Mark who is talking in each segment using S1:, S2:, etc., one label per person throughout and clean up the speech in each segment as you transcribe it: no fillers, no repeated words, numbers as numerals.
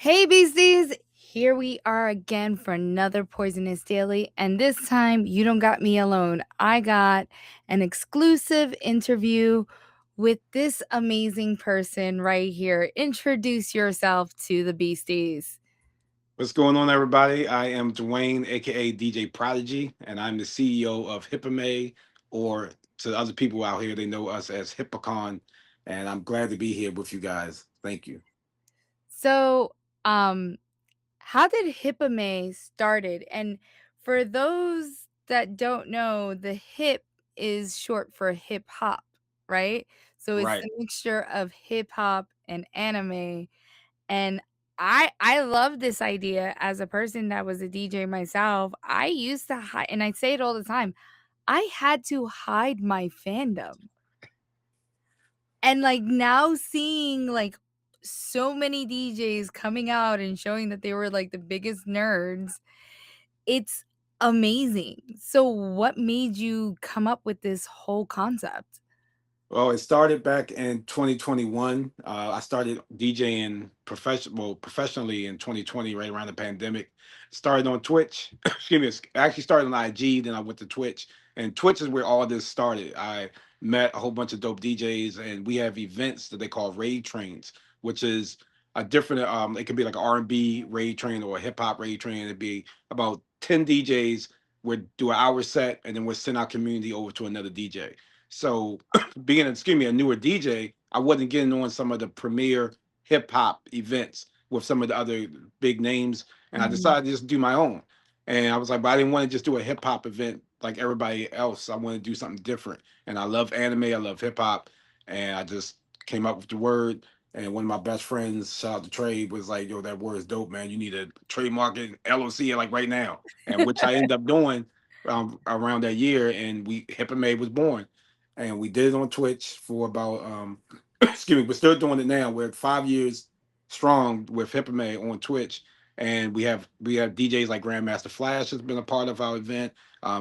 S1: Hey, beasties! Here we are again for another Poisonous Daily, and this time you don't got me alone. I got an exclusive interview with this amazing person right here. Introduce yourself to the beasties.
S2: What's going on, everybody? I am Dwayne, aka DJ Prodigy, and I'm the CEO of hipime, or to other people out here, they know us as hip-icon. And I'm glad to be here with you guys. Thank you.
S1: So, um, how did hipime started? And for those that don't know, the hip is short for hip hop, right? So it's
S2: Right.
S1: the mixture of hip hop and anime. And I love this idea as a person that was a DJ myself. I used to hide, and I say it all the time. I had to hide my fandom. And like now seeing like so many DJs coming out and showing that they were like the biggest nerds, it's amazing. So what made you come up with this whole concept?
S2: Well, it started back in 2021. I started DJing professionally in 2020, right around the pandemic. Started on Twitch. Excuse me. I actually started on IG, then I went to Twitch, and Twitch is where all this started. I met a whole bunch of dope DJs, and we have events that they call raid trains, which is a different. It could be like an R&B raid train or a hip hop raid train. It'd be about 10 DJs. Would do an hour set, and then we'd send our community over to another DJ. So being excuse me, a newer DJ, I wasn't getting on some of the premier hip hop events with some of the other big names, and I
S1: Mhm.
S2: decided to just do my own. And I was like, but I didn't want to just do a hip hop event like everybody else. I want to do something different. And I love anime, I love hip hop, and I just came up with the word. And one of my best friends, shout out to Trey, was like, "Yo, that word is dope, man. You need a trademark it, LLC, like right now." And which I ended up doing around that year, and we Hipame was born, and we did it on Twitch for about excuse me, we're still doing it now. We're 5 years strong with Hipame on Twitch, and we have DJs like Grandmaster Flash has been a part of our event.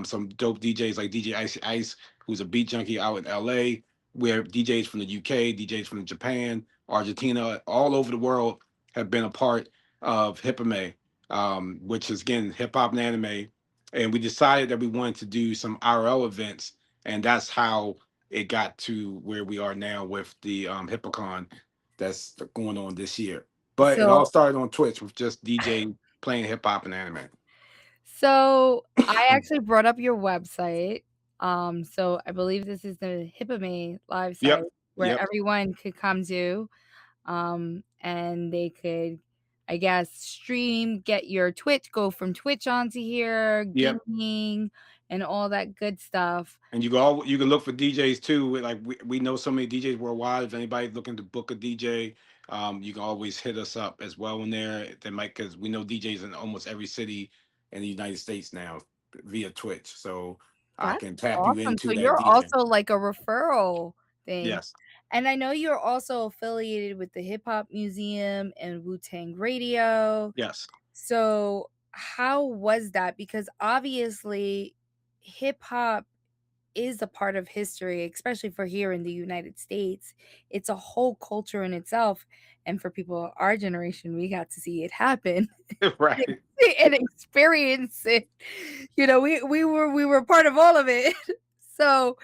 S2: Some dope DJs like DJ Ice, who's a beat junkie out in LA. We have DJs from the UK, DJs from Japan, Argentina, all over the world have been a part of Hipame, which is again hip hop and anime. And we decided that we wanted to do some IRL events, and that's how it got to where we are now with the Hippocon that's going on this year. But it all
S1: So
S2: started on Twitch with just DJ playing hip hop and anime.
S1: so I actually brought up your website. So I believe this is the Hipame live site
S2: Yep.
S1: where
S2: Yep.
S1: everyone could come to. And they could, I guess, stream, get your Twitch, go from Twitch onto here,
S2: Yep.
S1: gaming, and all that good stuff.
S2: And you can look for DJs too. Like we know so many DJs worldwide. If anybody's looking to book a DJ, you can always hit us up as well in there. They might because we know DJs in almost every city in the United States now via Twitch. So I
S1: That's
S2: can tap you
S1: awesome. So
S2: into that
S1: you're
S2: DJ.
S1: also like a referral thing.
S2: Yes.
S1: And I know you're also affiliated with the Hip Hop Museum and Wu-Tang Radio.
S2: Yes.
S1: So how was that? Because obviously hip hop is a part of history, especially for here in the United States. It's a whole culture in itself. And for people our generation, we got to see it happen
S2: Right.
S1: and experience it. We were part of all of it. So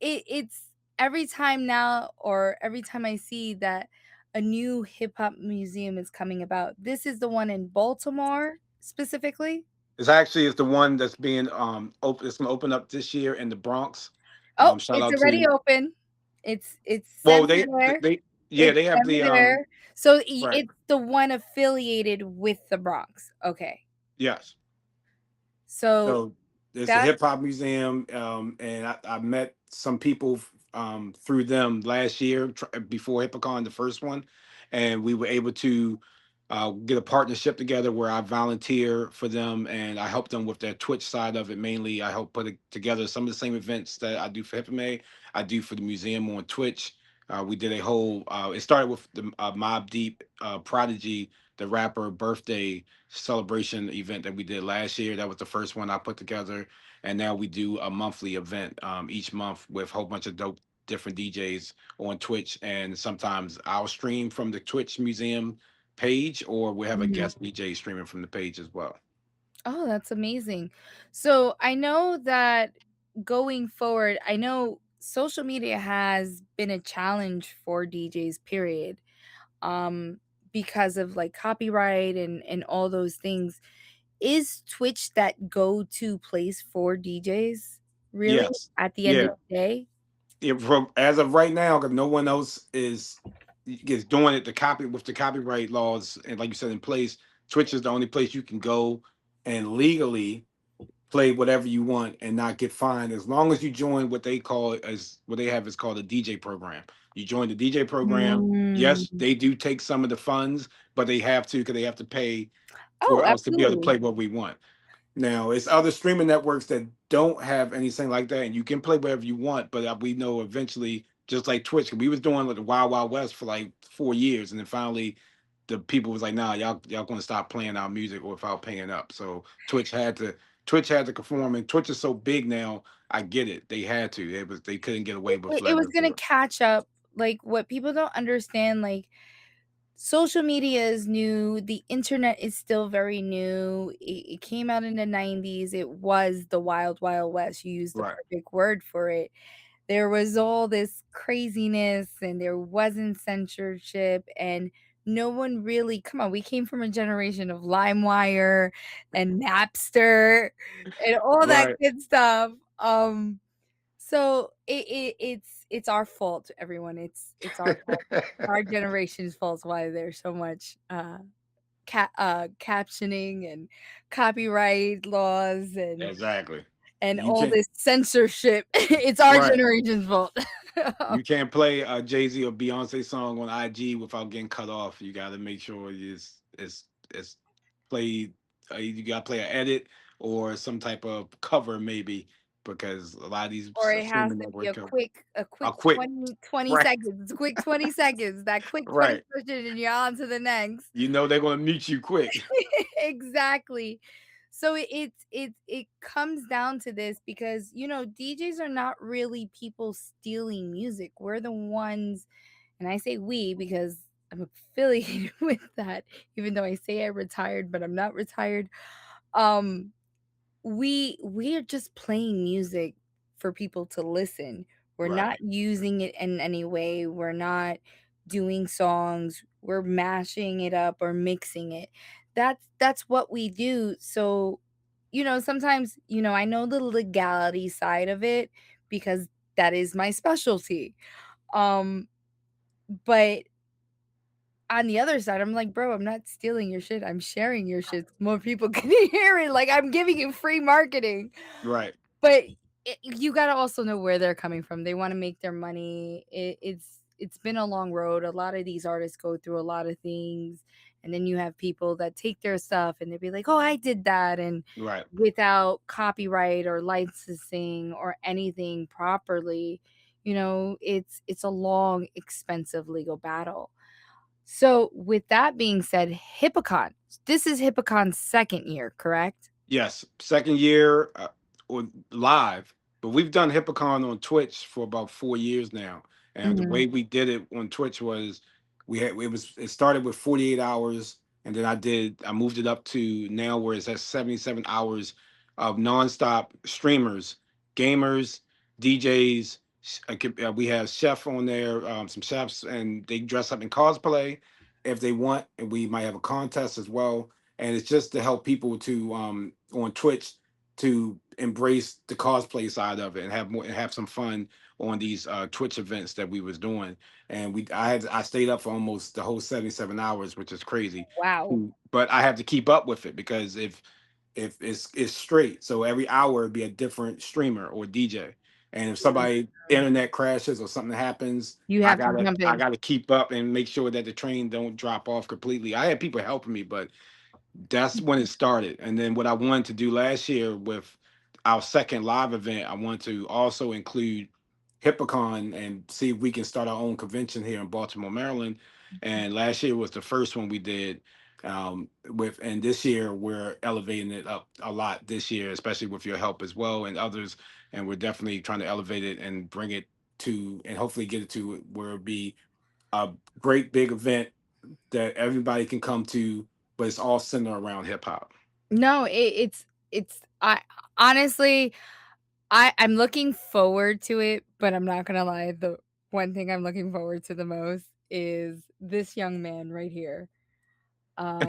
S1: it's every time now, or every time I see that a new hip hop museum is coming about. This is the one in Baltimore specifically.
S2: It's the one that's being open. It's gonna open up this year in the Bronx.
S1: Oh,
S2: Shout
S1: it's
S2: out
S1: already
S2: to
S1: open. It's
S2: well
S1: sent me there.
S2: they yeah
S1: It's
S2: they have
S1: sent me
S2: the
S1: there. So
S2: right.
S1: it's the one affiliated with the Bronx. Okay.
S2: Yes.
S1: So
S2: So it's a
S1: that's
S2: hip hop museum, and I met some people through them last year before Hippocon, the first one, and we were able to get a partnership together where I volunteer for them and I help them with their Twitch side of it. Mainly, I help put together some of the same events that I do for Hippome, I do for the museum on Twitch. We did a whole. It started with the Mob Deep Prodigy, the rapper birthday celebration event that we did last year. That was the first one I put together, and now we do a monthly event each month with a whole bunch of dope different DJs on Twitch, and sometimes I'll stream from the Twitch museum page, or we have a
S1: Mhm.
S2: guest DJ streaming from the page as well.
S1: Oh, that's amazing. So I know that going forward, I know social media has been a challenge for DJs, period. Um, because of like copyright and all those things. Is Twitch that go-to place for DJs, really,
S2: Yes.
S1: at the end of
S2: Yeah.
S1: the day?
S2: If from as of right now, because no one else is doing it, the copy with the copyright laws and like you said in place, Twitch is the only place you can go and legally play whatever you want and not get fined as long as you join what they call as what they have is called a DJ program. You join the DJ program. Yes,
S1: Mm.
S2: they do take some of the funds, but they have to because they have to pay
S1: Oh,
S2: for us to be able to
S1: absolutely.
S2: play what we want. Now, it's other streaming networks that don't have anything like that, and you can play whatever you want. But we know eventually, just like Twitch, we was doing like the Wild Wild West for like 4 years, and then finally, the people was like, "Nah, y'all going to stop playing our music without paying up." So Twitch had to conform, and Twitch is so big now. I get it; they had to. They couldn't get away with
S1: It
S2: letting
S1: was
S2: us
S1: gonna
S2: do it.
S1: catch up, like, what people don't understand, like, social media is new, the internet is still very new, it came out in the '90s, it was the wild, wild west, you used the
S2: Right,
S1: perfect word for it. There was all this craziness, and there wasn't censorship, and no one really come on, we came from a generation of LimeWire and Napster and all that
S2: right.
S1: good stuff, so it's our fault, everyone, it's our fault. Our generation's fault why there's so much, captioning and copyright laws
S2: Exactly.
S1: and
S2: You
S1: all
S2: can
S1: this censorship. It's our
S2: right.
S1: generation's fault.
S2: You can't play a Jay-Z or Beyonce song on IG without getting cut off. You got to make sure it's played. You got to play an edit or some type of cover maybe because a lot of these
S1: Or it has
S2: streaming
S1: to be
S2: network
S1: a
S2: a
S1: quick
S2: quick
S1: 20
S2: right
S1: seconds, quick 20 seconds, that quick 20
S2: right.
S1: seconds and you're on to the next.
S2: You know they're gonna mute you quick.
S1: Exactly. So it comes down to this because, DJs are not really people stealing music. We're the ones, and I say we because I'm affiliated with that, even though I say I retired, but I'm not retired. Um, we are just playing music for people to listen. We're
S2: Right,
S1: not using it in any way. We're not doing songs. We're mashing it up or mixing it. That's what we do. So, sometimes, I know the legality side of it because that is my specialty. Um, but on the other side, I'm like, "Bro, I'm not stealing your shit. I'm sharing your shit so more people can hear it. Like, I'm giving you free marketing."
S2: right,
S1: But you gotta also know where they're coming from. They wanna make their money. It's been a long road. A lot of these artists go through a lot of things, and then you have people that take their stuff and they be like, "Oh, I did that," and
S2: right.
S1: without copyright or licensing or anything properly, it's a long, expensive legal battle. So, with that being said, Hippocon. This is Hippocon's 2nd year, correct?
S2: Yes, second year or live, but we've done Hippocon on Twitch for about 4 years now. And the
S1: Mhm.
S2: way we did it on Twitch was it started with 48 hours, and then I moved it up to now where it's at 77 hours of nonstop streamers, gamers, DJs. We have chef on there, some chefs, and they dress up in cosplay if they want, and we might have a contest as well, and it's just to help people to on Twitch to embrace the cosplay side of it and have some fun on these Twitch events that we was doing. And I stayed up for almost the whole 77 hours, which is crazy.
S1: Wow.
S2: But I have to keep up with it because if it's straight, so every hour it'd be a different streamer or DJ. And if somebody internet crashes or something happens,
S1: You
S2: I
S1: have to
S2: gotta
S1: jump
S2: I
S1: in.
S2: gotta keep up and make sure that the train don't drop off completely. I had people helping me, but that's when it started. And then what I wanted to do last year with our second live event, I wanted to also include Hippocon and see if we can start our own convention here in Baltimore, Maryland. And last year was the first one we did. And this year we're elevating it up a lot this year, especially with your help as well and others. And we're definitely trying to elevate it and bring it to and hopefully get it to where it be a great big event that everybody can come to, but it's all centered around hip hop.
S1: No, it's I honestly, I'm looking forward to it, but I'm not gonna lie, the one thing I'm looking forward to the most is this young man right here. Um,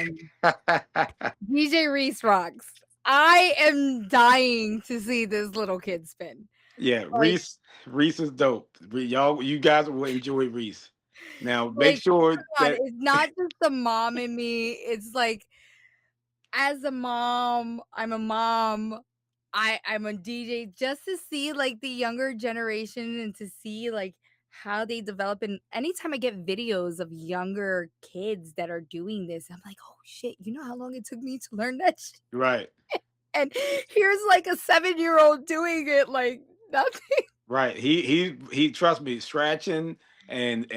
S1: DJ Reese rocks. I am dying to see this little kid spin.
S2: Yeah,
S1: Like
S2: Reese is dope. Y'all, you guys will enjoy Reese. Now, make
S1: like,
S2: sure
S1: come on,
S2: that
S1: it's not just the mom in me, it's like as a mom, I'm a mom, I'm a DJ just to see, like, the younger generation and to see, like, how they develop, and anytime I get videos of younger kids that are doing this, I'm like, "Oh, shit, you know how long it took me to learn that shit?"
S2: right.
S1: And here's, like, a seven-year-old doing it like nothing.
S2: Right. He trust me, scratching and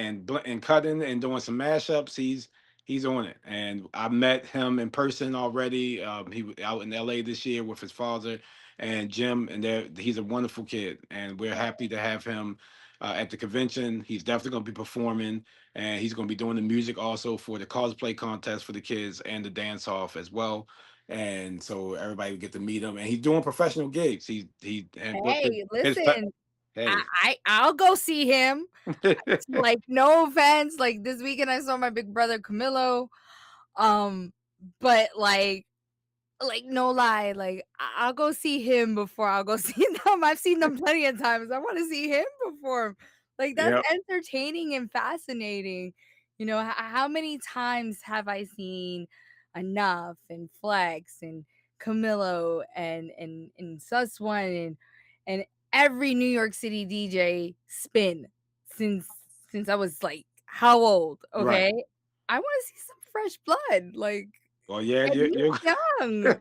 S2: cutting and doing some mashups. He's on it. And I met him in person already. He was out in LA this year with his father and Jim, and he's a wonderful kid. And we're happy to have him at the convention. He's definitely going to be performing, and he's going to be doing the music also for the cosplay contest for the kids and the dance off as well. And so everybody will get to meet him. And he's doing professional gigs. He and with
S1: Hey,
S2: his
S1: listen,
S2: Hey.
S1: I'll go see him. Like, no offense, like, this weekend I saw my big brother Camilo, um, but, no lie, like, I'll go see him before I'll go see them. I've seen them plenty of times. I wanna see him perform. Like, that's
S2: Yep.
S1: entertaining and fascinating. You know, how many times have I seen Enough and Flex and Camilo and Sus One and every New York City DJ spin since since I was, like, how old,
S2: Right.
S1: okay? I wanna see some fresh blood, like,
S2: Well, yeah,
S1: and
S2: you're
S1: he's young.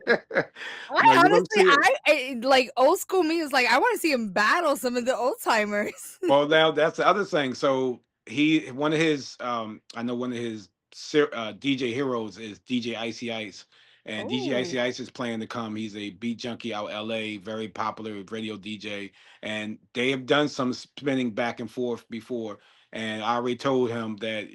S1: I
S2: no, you're gonna
S1: honestly,
S2: see it.
S1: like, old school me is like, I wanna see him battle some of the old timers.
S2: Well, now that's the other thing. So one of his I know one of his DJ heroes is DJ Icy Ice. And DJ
S1: Oh,
S2: Icy Ice is planning to come. He's a beat junkie out LA, very popular radio DJ. And they have done some spinning back and forth before. And I already told him that,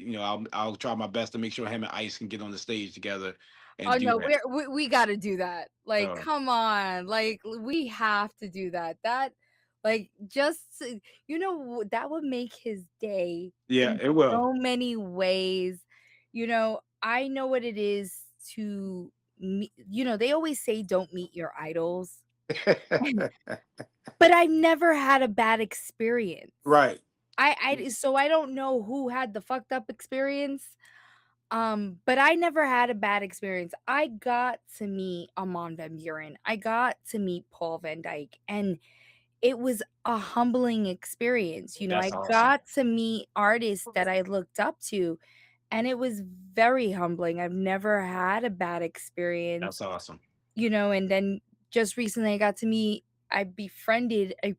S2: I'll try my best to make sure him and Ice can get on the stage together
S1: oh,
S2: and do
S1: no,
S2: that.
S1: we gotta do that. Like,
S2: So
S1: come on, like, we have to do that. That like, just to that would make his day
S2: yeah,
S1: in
S2: it will.
S1: so many ways. I know what it is to they always say don't meet your idols, but I never had a bad experience.
S2: Right.
S1: So I don't know who had the fucked up experience, but I never had a bad experience. I got to meet Amon Van Buren. I got to meet Paul Van Dyke, and it was a humbling experience. I
S2: That's awesome.
S1: got to meet artists that I looked up to, and it was very humbling. I've never had a bad experience,
S2: That's awesome.
S1: and then just recently I befriended a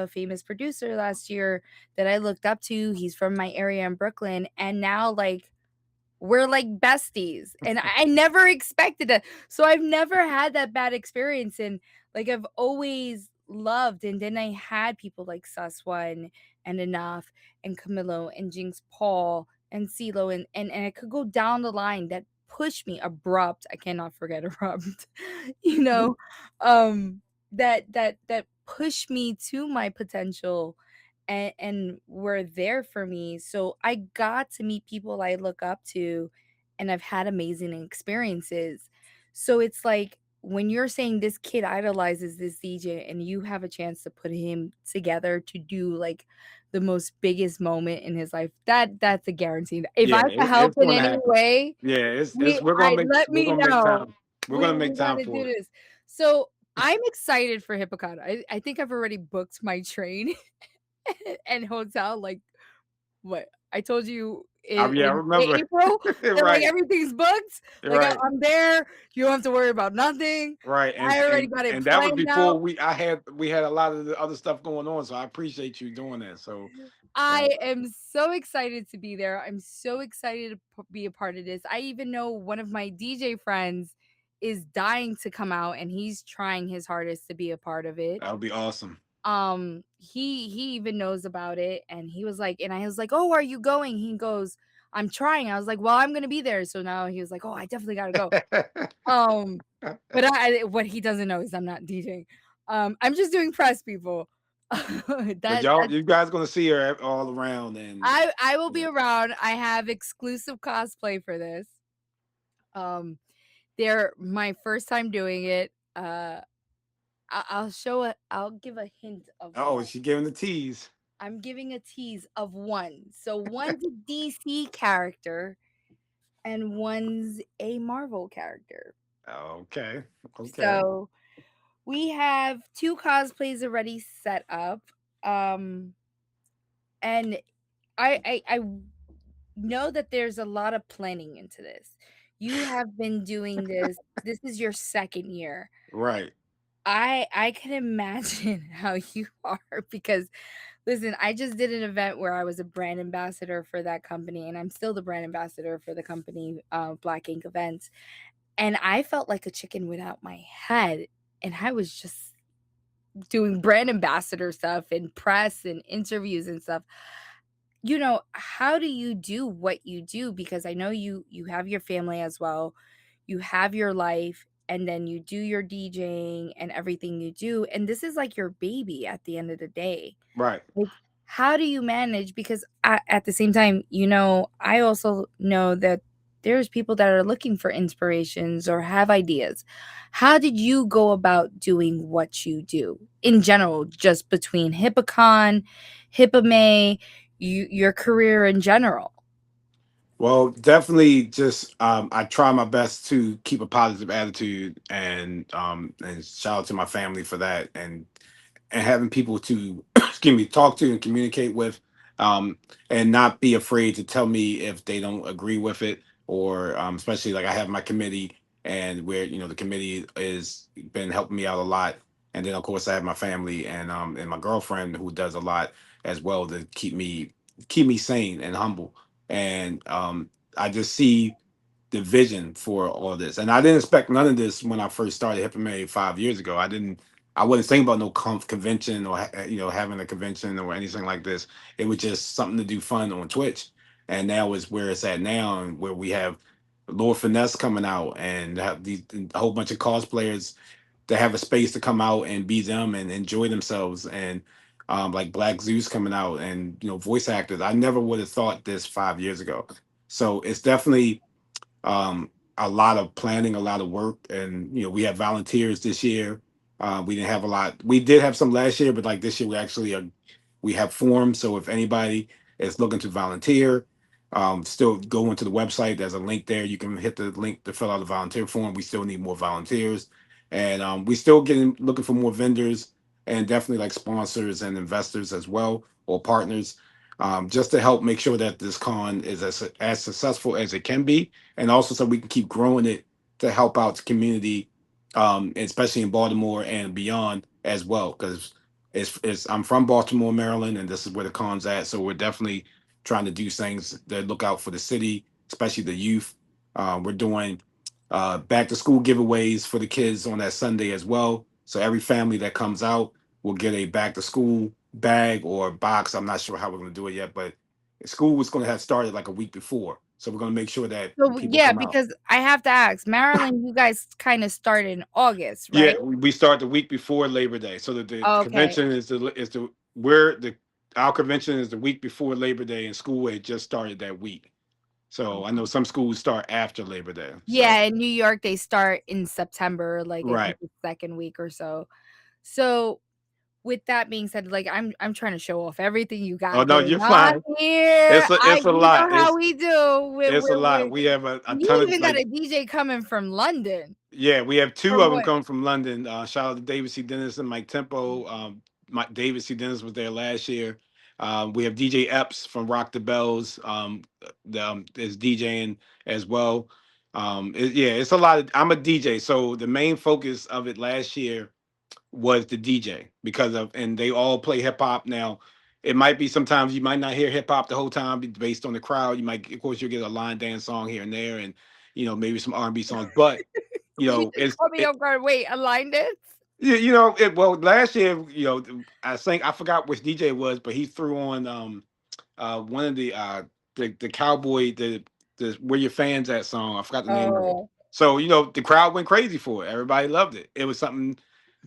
S1: famous producer last year that I looked up to. He's from my area in Brooklyn, and now, like, we're like besties, and I never expected that. So I've never had that bad experience, and, like, I've always loved, and then I had people like Sus One and Enough and Camilo and Jinx Paul and CeeLo, and I could go down the line that pushed me. Abrupt, I cannot forget Abrupt, you know, that pushed me to my potential and were there for me. So I got to meet people I look up to, and I've had amazing experiences. So it's like when you're saying this kid idolizes this DJ and you have a chance to put him together to do, like, the most biggest moment in his life, that's a guarantee. If I
S2: Yeah,
S1: can help
S2: it's
S1: in
S2: going to
S1: any
S2: happen.
S1: way,
S2: Yeah, it's
S1: we I let
S2: we're
S1: me
S2: gonna make
S1: know.
S2: time. We're
S1: We
S2: gonna make
S1: we
S2: time
S1: gotta do
S2: for it.
S1: this. So I'm excited for Hippocato. I think I've already booked my train and hotel, like, what? I told you
S2: Yeah, I
S1: in
S2: remember.
S1: April that, like,
S2: Right,
S1: everything's booked, like,
S2: right,
S1: I'm there, you don't have to worry about nothing.
S2: right.
S1: I already got it
S2: And that was
S1: planned
S2: before
S1: out.
S2: we had a lot of the other stuff going on. So I appreciate you doing that. So uh,
S1: I am so excited to be there. I'm so excited to be a part of this. I even know one of my DJ friends is dying to come out, and he's trying his hardest to be a part of it.
S2: that would be awesome.
S1: He even knows about it, and he was like, and I was like, "Oh, are you going?" He goes, I'm trying. I was like, "Well, I'm gonna be there." So now he was like, "Oh, I definitely gotta go." Um, but what he doesn't know is I'm not DJing. I'm just doing press, people.
S2: But
S1: That
S2: y'all,
S1: that's
S2: you guys gonna see her all around, and
S1: I will be
S2: yeah.
S1: around. I have exclusive cosplay for this. Um, they're my first time doing it. I'll show it. I'll give a hint of
S2: Oh,
S1: one.
S2: she giving the tease.
S1: I'm giving a tease of one. So one's a DC character and one's a Marvel character.
S2: Okay, okay,
S1: So we have two cosplays already set up. Um, and I know that there's a lot of planning into this. You have been doing this. This is your second year.
S2: right,
S1: I can imagine how you are because listen, I just did an event where I was a brand ambassador for that company, and I'm still the brand ambassador for the company, Black Ink Events. And I felt like a chicken without my head. And I was just doing brand ambassador stuff and press and interviews and stuff. How do you do what you do? Because I know you have your family as well. You have your life and then you do your DJing and everything you do. And this is like your baby at the end of the day.
S2: right.
S1: Like, how do you manage? Because at the same time, I also know that there's people that are looking for inspirations or have ideas. How did you go about doing what you do in general, just between Hippicon, Hipime, your career in general?
S2: Well, definitely just I try my best to keep a positive attitude, and shout out to my family for that, and having people to excuse me, talk to and communicate with, um and not be afraid to tell me if they don't agree with it, or especially like I have my committee, and where the committee is been helping me out a lot, and then of course I have my family and my girlfriend who does a lot as well to keep me sane and humble, and I just see the vision for all this. And I didn't expect none of this when I first started Hip Made 5 years ago. I wasn't thinking about no convention, or having a convention or anything like this. It was just something to do fun on Twitch, and now is where it's at now, and where we have Lord Finesse coming out, and have a whole bunch of cosplayers to have a space to come out and be them and enjoy themselves, and like Black Zeus coming out, and voice actors. I never would have thought this 5 years ago. So it's definitely a lot of planning, a lot of work, and we have volunteers this year. We didn't have a lot. We did have some last year, but like this year, we have forms. So if anybody is looking to volunteer, still go into the website. There's a link there. You can hit the link to fill out a volunteer form. We still need more volunteers, and we still getting looking for more vendors, and definitely like sponsors and investors as well, or partners, just to help make sure that this con is as successful as it can be, and also so we can keep growing it to help out the community, especially in Baltimore and beyond as well. Because it's I'm from Baltimore, Maryland, and this is where the con's at. So we're definitely trying to do things that look out for the city, especially the youth. We're doing back to school giveaways for the kids on that Sunday as well. So every family that comes out will get a back to school bag or box. I'm not sure how we're going to do it yet, but school was going to have started like a week before. So we're going to make sure that
S1: So
S2: people
S1: yeah,
S2: come out.
S1: because I have to ask, Maryland, you guys kind of start in August,
S2: Yeah,
S1: right?
S2: we start the week before Labor Day. So the
S1: Okay.
S2: convention is the where the our convention is the week before Labor Day, and school had just started that week. So I know some schools start after Labor Day. So
S1: Yeah, in New York, they start in September, like, I think
S2: right.
S1: the 2nd week or so. So, with that being said, like, I'm trying to show off everything you
S2: Oh
S1: got
S2: no,
S1: going
S2: you're
S1: on
S2: fine.
S1: here.
S2: It's a
S1: You know
S2: lot.
S1: how we do.
S2: It's a lot. We have a
S1: You
S2: ton of
S1: even got
S2: like.
S1: a DJ coming from London.
S2: Yeah, we have two
S1: From
S2: of them
S1: what?
S2: coming from London. Shout out to David C. Dennis and Mike Tempo. David C. Dennis was there last year. We have DJ Epps from Rock the Bells. Is DJing as well. Yeah, it's a lot. I'm a DJ, so the main focus of it last year was the DJ, and they all play hip hop now. It might be sometimes you might not hear hip hop the whole time based on the crowd. You might, of course, you'll get a line dance song here and there, and maybe some R&B songs, but
S1: You just
S2: it's
S1: caught me off guard. Wait, aligned it?
S2: well, last year, I think I forgot which DJ it was, but he threw on one of the the cowboy, the where your fans at song. I forgot the name of it.
S1: Oh,
S2: So the crowd went crazy for it. Everybody loved it. It was something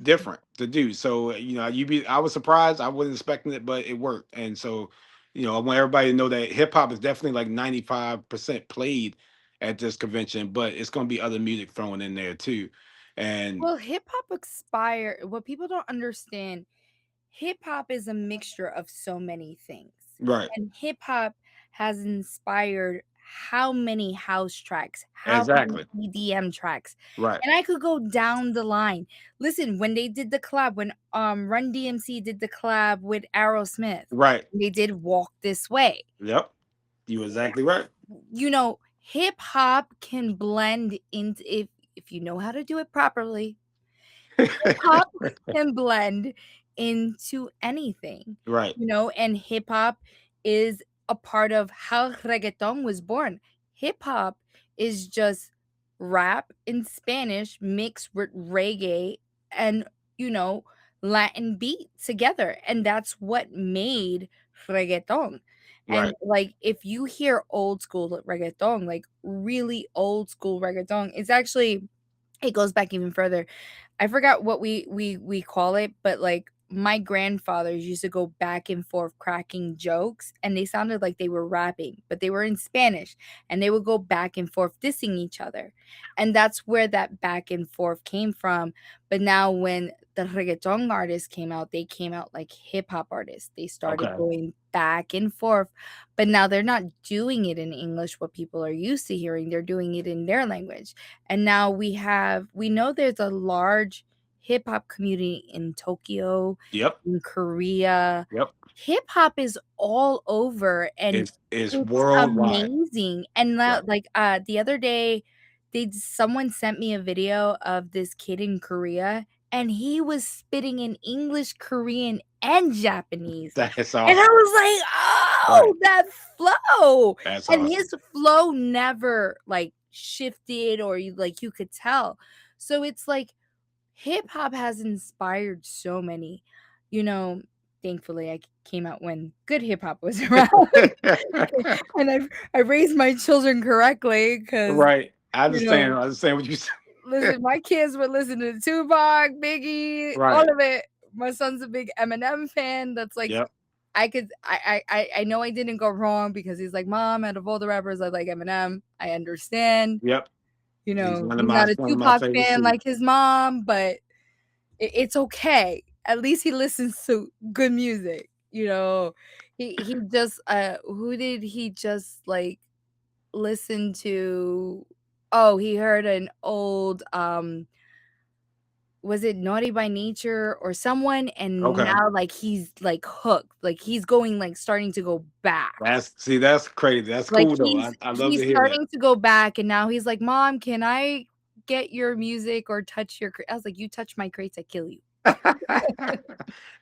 S2: different to do. So I was surprised. I wasn't expecting it, but it worked. And so I want everybody to know that hip hop is definitely like 95% played at this convention, but it's going to be other music thrown in there too. And
S1: well, hip hop expire. What people don't understand, hip hop is a mixture of so many things.
S2: right,
S1: And hip hop has inspired how many house tracks, how many
S2: exactly,
S1: EDM tracks.
S2: right,
S1: And I could go down the line. Listen, when they did the collab, when Run DMC did the collab with Aerosmith,
S2: right.
S1: they did Walk This Way.
S2: Yep, you exactly right.
S1: Hip hop can blend into, if you know how to do it properly, hip-hop can blend into anything,
S2: Right,
S1: and hip-hop is a part of how reggaeton was born. Hip-hop is just rap in Spanish mixed with reggae and, you know, Latin beat together, and that's what made reggaeton. And,
S2: right.
S1: like, if you hear old school reggaeton, like, really old school reggaeton, it's actually it goes back even further. I forgot what we call it, but, like, my grandfathers used to go back and forth cracking jokes, and they sounded like they were rapping, but they were in Spanish, and they would go back and forth dissing each other, and that's where that back and forth came from. But now when the reggaeton artists came out, they came out like hip hop artists. They started
S2: Okay.
S1: going back and forth, but now they're not doing it in English, what people are used to hearing, they're doing it in their language. And now we know there's a large hip hop community in Tokyo,
S2: Yep.
S1: in Korea.
S2: Yep.
S1: Hip hop is all over and
S2: It's
S1: it's
S2: worldwide.
S1: amazing. And now,
S2: Right.
S1: like, the other day, someone sent me a video of this kid in Korea, and he was spitting in English, Korean, and Japanese.
S2: That's
S1: And I
S2: awesome.
S1: was like,
S2: Right.
S1: "Oh, that flow."
S2: That's
S1: And
S2: awesome.
S1: his flow never, like, shifted or you could tell. So it's like hip hop has inspired so many, you know, thankfully I came out when good hip hop was around. And I raised my children correctly because,
S2: Right. I
S1: you
S2: understand.
S1: know,
S2: I understand what you said.
S1: listen, my kids would listen to Tupac, Biggie, all
S2: Right.
S1: of it. My son's a big Eminem fan. That's like
S2: Yep.
S1: I know I didn't go wrong because he's like, "Mom, out of all the rappers, I like Eminem." I understand.
S2: Yep. He's
S1: He's not a
S2: one of my
S1: Tupac
S2: favorites
S1: fan
S2: too.
S1: like his mom, but it's okay. At least he listens to good music, you know? He just, who did he just, like, listen to? Oh, he heard an old, was it Naughty by Nature or someone, and
S2: Okay.
S1: now, like, he's, like, hooked, like, he's going, like, starting to go back.
S2: That's crazy. That's
S1: Like,
S2: cool though. I love
S1: he's
S2: to hear that.
S1: starting to go back, and now he's like, "Mom, can I get your music or touch your I was like, "You touch my crates, I kill you."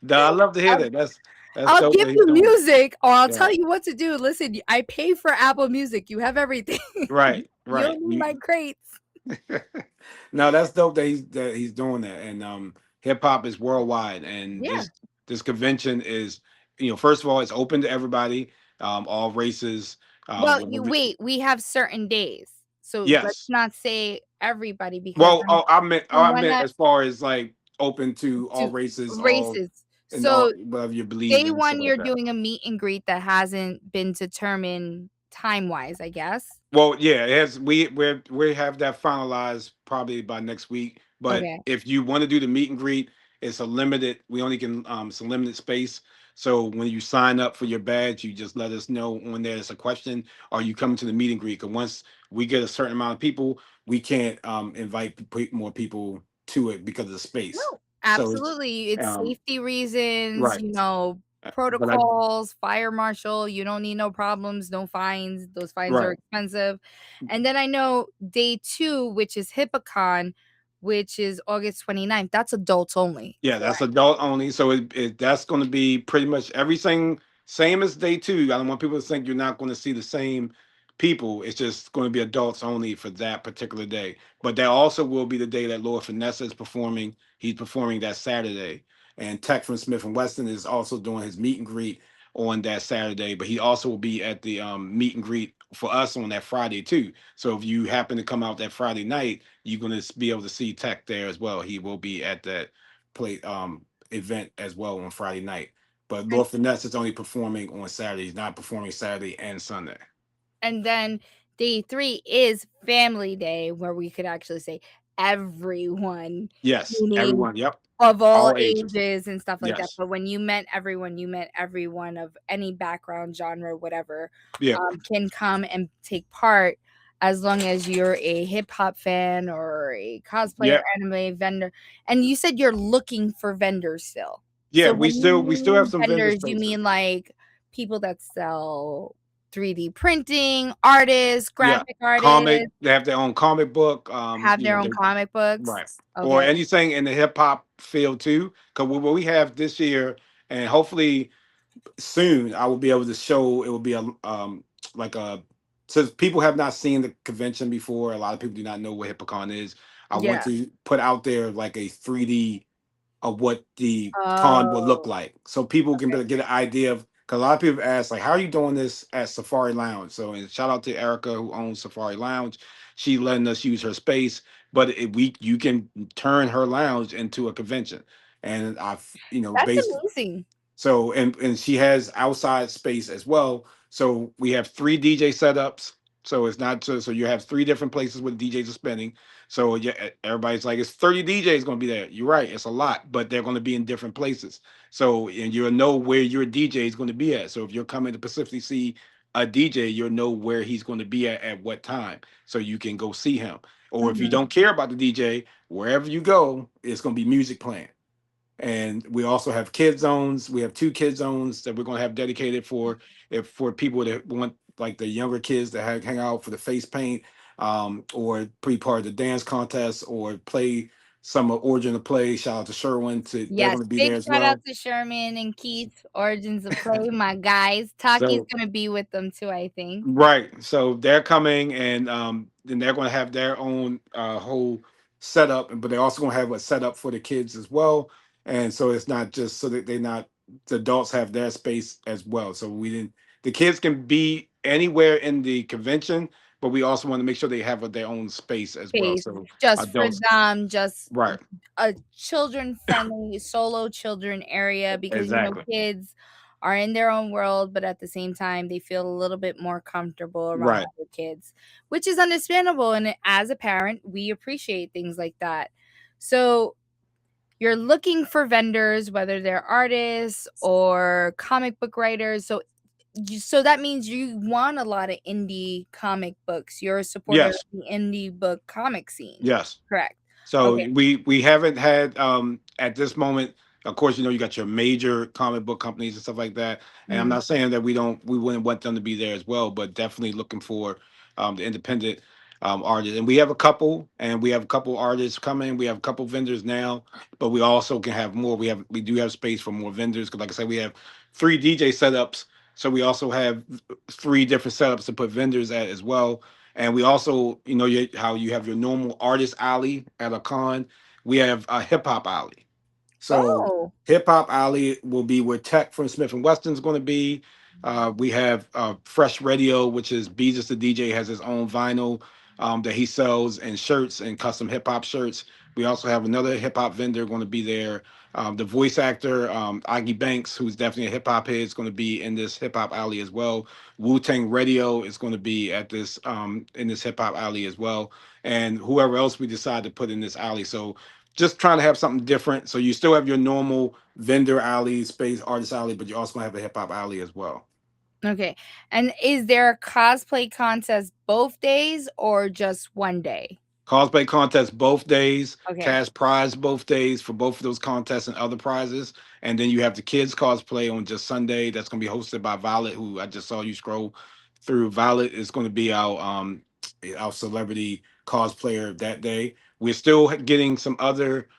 S2: No, I love to hear
S1: I'll
S2: that. That's
S1: I'll
S2: dope
S1: give
S2: that he's
S1: you
S2: doing that.
S1: music, or I'll tell
S2: Yeah.
S1: you what to do. Listen, I pay for Apple Music, you have everything.
S2: Right.
S1: You
S2: Right.
S1: don't need my crates.
S2: No, that's dope that he's doing that. And hip hop is worldwide, and
S1: Yeah.
S2: this convention is, first of all, it's open to everybody, all races.
S1: Well, you
S2: Whatever-
S1: wait, we have certain days, so let's
S2: yes.
S1: not say everybody because
S2: Well, I
S1: from when
S2: meant
S1: I
S2: as far as like open to all
S1: to
S2: races, all
S1: races.
S2: and all
S1: So,
S2: whatever you believe
S1: day
S2: in, stuff
S1: 1,
S2: like
S1: you're
S2: that.
S1: doing a meet and greet that hasn't been determined time-wise, I guess?
S2: Well, yeah, it has, we have that finalized probably by next week. But
S1: Okay.
S2: if you want to do the meet and greet, it's a limited. We only can it's a limited space. So when you sign up for your badge, you just let us know when there's a question, or you come to the meet and greet. Because once we get a certain amount of people, we can't invite more people to it because of the space.
S1: No,
S2: So it's
S1: absolutely. It's
S2: um,
S1: safety reasons,
S2: right. But I
S1: protocols, fire marshal, you don't need no problems, no fines. Those fines are
S2: right.
S1: expensive. And then I know day 2, which is HIPACON, which is August 29th. That's adults only,
S2: Yeah, that's
S1: correct?
S2: adult only. So that's going to be pretty much everything same as day two. I don't want people to think you're not going to see the same people. It's just going to be adults only for that particular day. But that also will be the day that Lord Finesse is performing. He's performing that Saturday, and Tech from Smith and Weston is also doing his meet and greet on that Saturday, but he also will be at the meet and greet for us on that Friday too. So if you happen to come out that Friday night, you're going to be able to see Tech there as well. He will be at that play event as well on Friday night. But
S1: And
S2: Lord Finesse is only performing on Saturday. He's not performing Saturday and Sunday.
S1: and then day 3 is family day, where we could actually say everyone,
S2: Yes,
S1: meaning
S2: everyone. Yep,
S1: of all
S2: all ages.
S1: ages and stuff like that.
S2: Yes.
S1: But when you meant everyone of any background, genre, whatever,
S2: Yeah.
S1: can come and take part, as long as you're a hip hop fan or a cosplayer,
S2: Yeah.
S1: anime vendor. And you said you're looking for vendors still.
S2: Yeah.
S1: So
S2: We
S1: when you
S2: still have
S1: mean
S2: some vendor
S1: vendors, you
S2: spaces.
S1: mean like people that sell 3D printing, artists,
S2: Yeah.
S1: graphic artists,
S2: Comic. They have their own comic book.
S1: have their own comic books.
S2: Right. Or
S1: Okay.
S2: anything in the hip hop field too. Because what we have this year, and hopefully soon, I will be able to show. It will be a like a since people have not seen the convention before. A lot of people do not know what HippoCon is. I want
S1: Yeah.
S2: to put out there like a 3D of what the con will look
S1: Oh,
S2: like, so people can
S1: okay.
S2: get an idea of. Because a lot of people ask, like, how are you doing this at Safari Lounge? So, and shout out to Erica who owns Safari Lounge. She letting us use her space, but you can turn her lounge into a convention, and I've
S1: That's
S2: based.
S1: amazing.
S2: So and she has outside space as well. So we have three DJ setups. So it's not so you have three different places where the DJs are spinning. So yeah, everybody's like, it's 30 DJs going to be there. You're right, it's a lot, but they're going to be in different places. So and you'll know where your DJ is going to be at. So if you're coming to specifically see a DJ, you'll know where he's going to be at what time, so you can go see him. Or if you
S1: Mhm.
S2: don't care about the DJ, wherever you go, it's going to be music playing. And we also have kid zones. We have two kid zones that we're going to have dedicated for if for people that want, like the younger kids that hang out for the face paint, or be part of the dance contest or play some of Origin of Play. Shout out to Sherwin. They're
S1: Yes,
S2: going to be
S1: big
S2: there as
S1: shout out
S2: well.
S1: to Sherman and Keith, Origins of Play, my guys. Taki's
S2: So
S1: gonna be with them too, I think.
S2: right. So they're coming, and then they're going to have their own whole setup, but they're also going to have a setup for the kids as well. And so it's not just so that they're not the adults have their space as well. So we didn't the kids can be anywhere in the convention, but we also want to make sure they have their own space as well.
S1: Space
S2: So
S1: just for
S2: adults,
S1: them, just
S2: right?
S1: a children-friendly solo children area, because,
S2: Exactly.
S1: kids are in their own world, but at the same time, they feel a little bit more comfortable around
S2: Right.
S1: other kids, which is understandable, and as a parent, we appreciate things like that. So, you're looking for vendors, whether they're artists or comic book writers. So that means you want a lot of indie comic books. You're a supporter of
S2: Yes.
S1: the indie book comic scene.
S2: Yes.
S1: Correct.
S2: So
S1: Okay.
S2: we haven't had at this moment. Of course, you got your major comic book companies and stuff like that. And I'm
S1: Mhm.
S2: not saying that we wouldn't want them to be there as well, but definitely looking for the independent artists. And we have a couple, and we have a couple artists coming. We have a couple vendors now, but we also can have more. We do have space for more vendors because, like I said, we have three DJ setups. So we also have three different setups to put vendors at as well. And we also, how you have your normal artist alley at a con, we have a hip hop alley. So
S1: Oh.
S2: hip hop alley will be where Tech from Smith and Weston is going to be. We have Fresh Radio, which is Beezus the DJ has his own vinyl that he sells, and shirts and custom hip hop shirts. We also have another hip hop vendor going to be there. The voice actor Aggie Banks, who's definitely a hip hop head, is going to be in this hip hop alley as well. Wu Tang Radio is going to be at this in this hip hop alley as well, and whoever else we decide to put in this alley. So just trying to have something different. So you still have your normal vendor alley, space artist alley, but you also have a hip hop alley as well.
S1: Okay. And is there a cosplay contest both days or just one day?
S2: Cosplay contest both days,
S1: Okay.
S2: cash prize both days for both of those contests and other prizes. And then you have the kids cosplay on just Sunday. That's going to be hosted by Violet, who I just saw you scroll through. Violet is going to be our celebrity cosplayer that day. We're still getting some other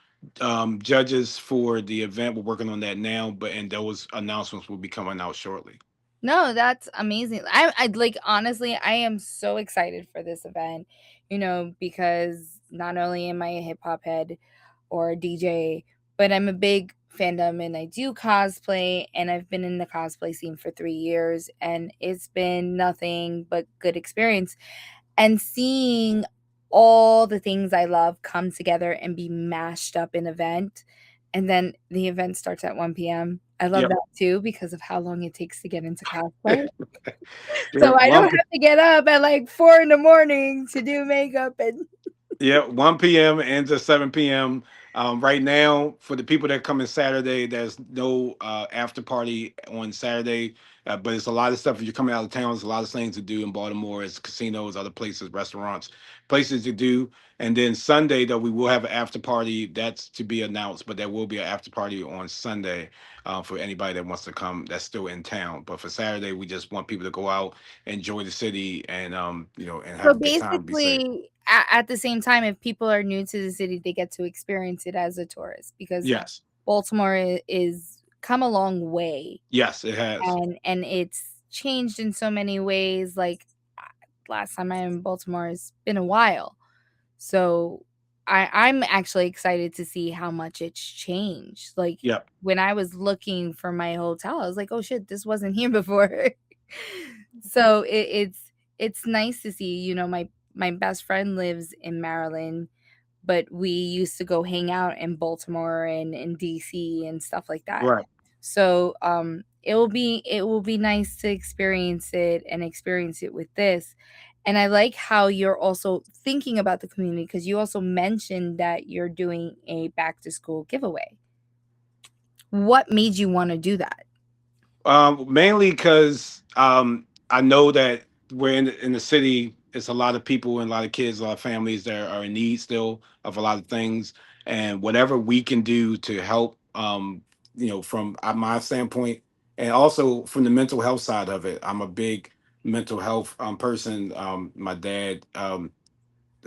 S2: judges for the event. We're working on that now, and those announcements will be coming out shortly.
S1: No, that's amazing. I like, honestly, I am so excited for this event, because not only am I a hip hop head or a DJ, but I'm a big fandom and I do cosplay, and I've been in the cosplay scene for 3 years, and it's been nothing but good experience. And seeing all the things I love come together and be mashed up in event, and then the event starts at 1 p.m. I love
S2: Yep.
S1: that too because of how long it takes to get into cosplay.
S2: Yeah,
S1: So I don't have to get up at like 4 in the morning to do makeup and
S2: yeah, 1 p.m. and to 7 p.m. Right now, for the people that come in Saturday, there's no after party on Saturday, but it's a lot of stuff. If you're coming out of town, there's a lot of things to do in Baltimore. It's casinos, other places, restaurants, places to do. And then Sunday, though, we will have an after party. That's to be announced, but there will be an after party on Sunday for anybody that wants to come that's still in town. But for Saturday, we just want people to go out, enjoy the city, and and
S1: so
S2: have a good time, be safe.
S1: basically, at the same time, if people are new to the city, they get to experience it as a tourist because
S2: Yes.
S1: Baltimore is come a long way,
S2: Yes, it has.
S1: and it's changed in so many ways. Like last time I in Baltimore has been a while, so I'm actually excited to see how much it's changed. Like
S2: Yep.
S1: when I was looking for my hotel, I was like, oh shit, this wasn't here before. So it's nice to see. My best friend lives in Maryland, but we used to go hang out in Baltimore and in DC and stuff like that.
S2: Right.
S1: So it will be nice to experience it with this. And I like how you're also thinking about the community because you also mentioned that you're doing a back to school giveaway. What made you want to do that?
S2: Mainly because I know that we're in the city. It's a lot of people and a lot of kids, a lot of families that are in need still of a lot of things, and whatever we can do to help, from my standpoint, and also from the mental health side of it. I'm a big mental health person. My dad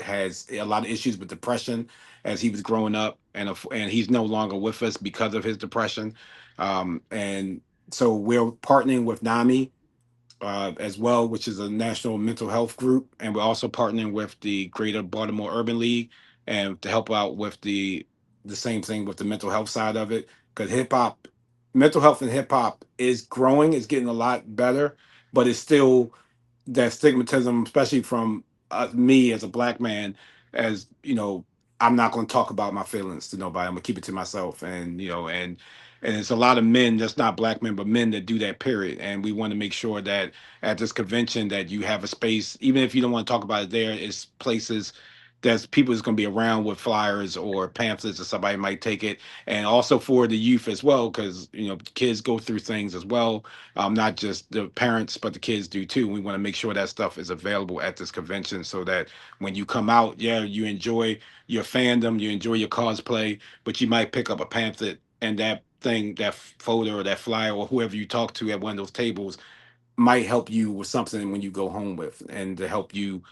S2: has a lot of issues with depression as he was growing up, and he's no longer with us because of his depression. And so we're partnering with NAMI as well, which is a national mental health group, and we're also partnering with the Greater Baltimore Urban League, and to help out with the same thing with the mental health side of it, because mental health and hip hop is growing, it's getting a lot better, but it's still that stigmatism, especially from me as a black man, as I'm not going to talk about my feelings to nobody. I'm gonna keep it to myself, and and it's a lot of men, just not black men, but men that do that. Period. And we want to make sure that at this convention that you have a space, even if you don't want to talk about it there, it's places that's people is going to be around with flyers or pamphlets, or somebody might take it, and also for the youth as well, because kids go through things as well, not just the parents, but the kids do too. We want to make sure that stuff is available at this convention so that when you come out, yeah, you enjoy your fandom, you enjoy your cosplay, but you might pick up a pamphlet, and that thing, that photo or that flyer or whoever you talk to at one of those tables might help you with something when you go home with, and to help you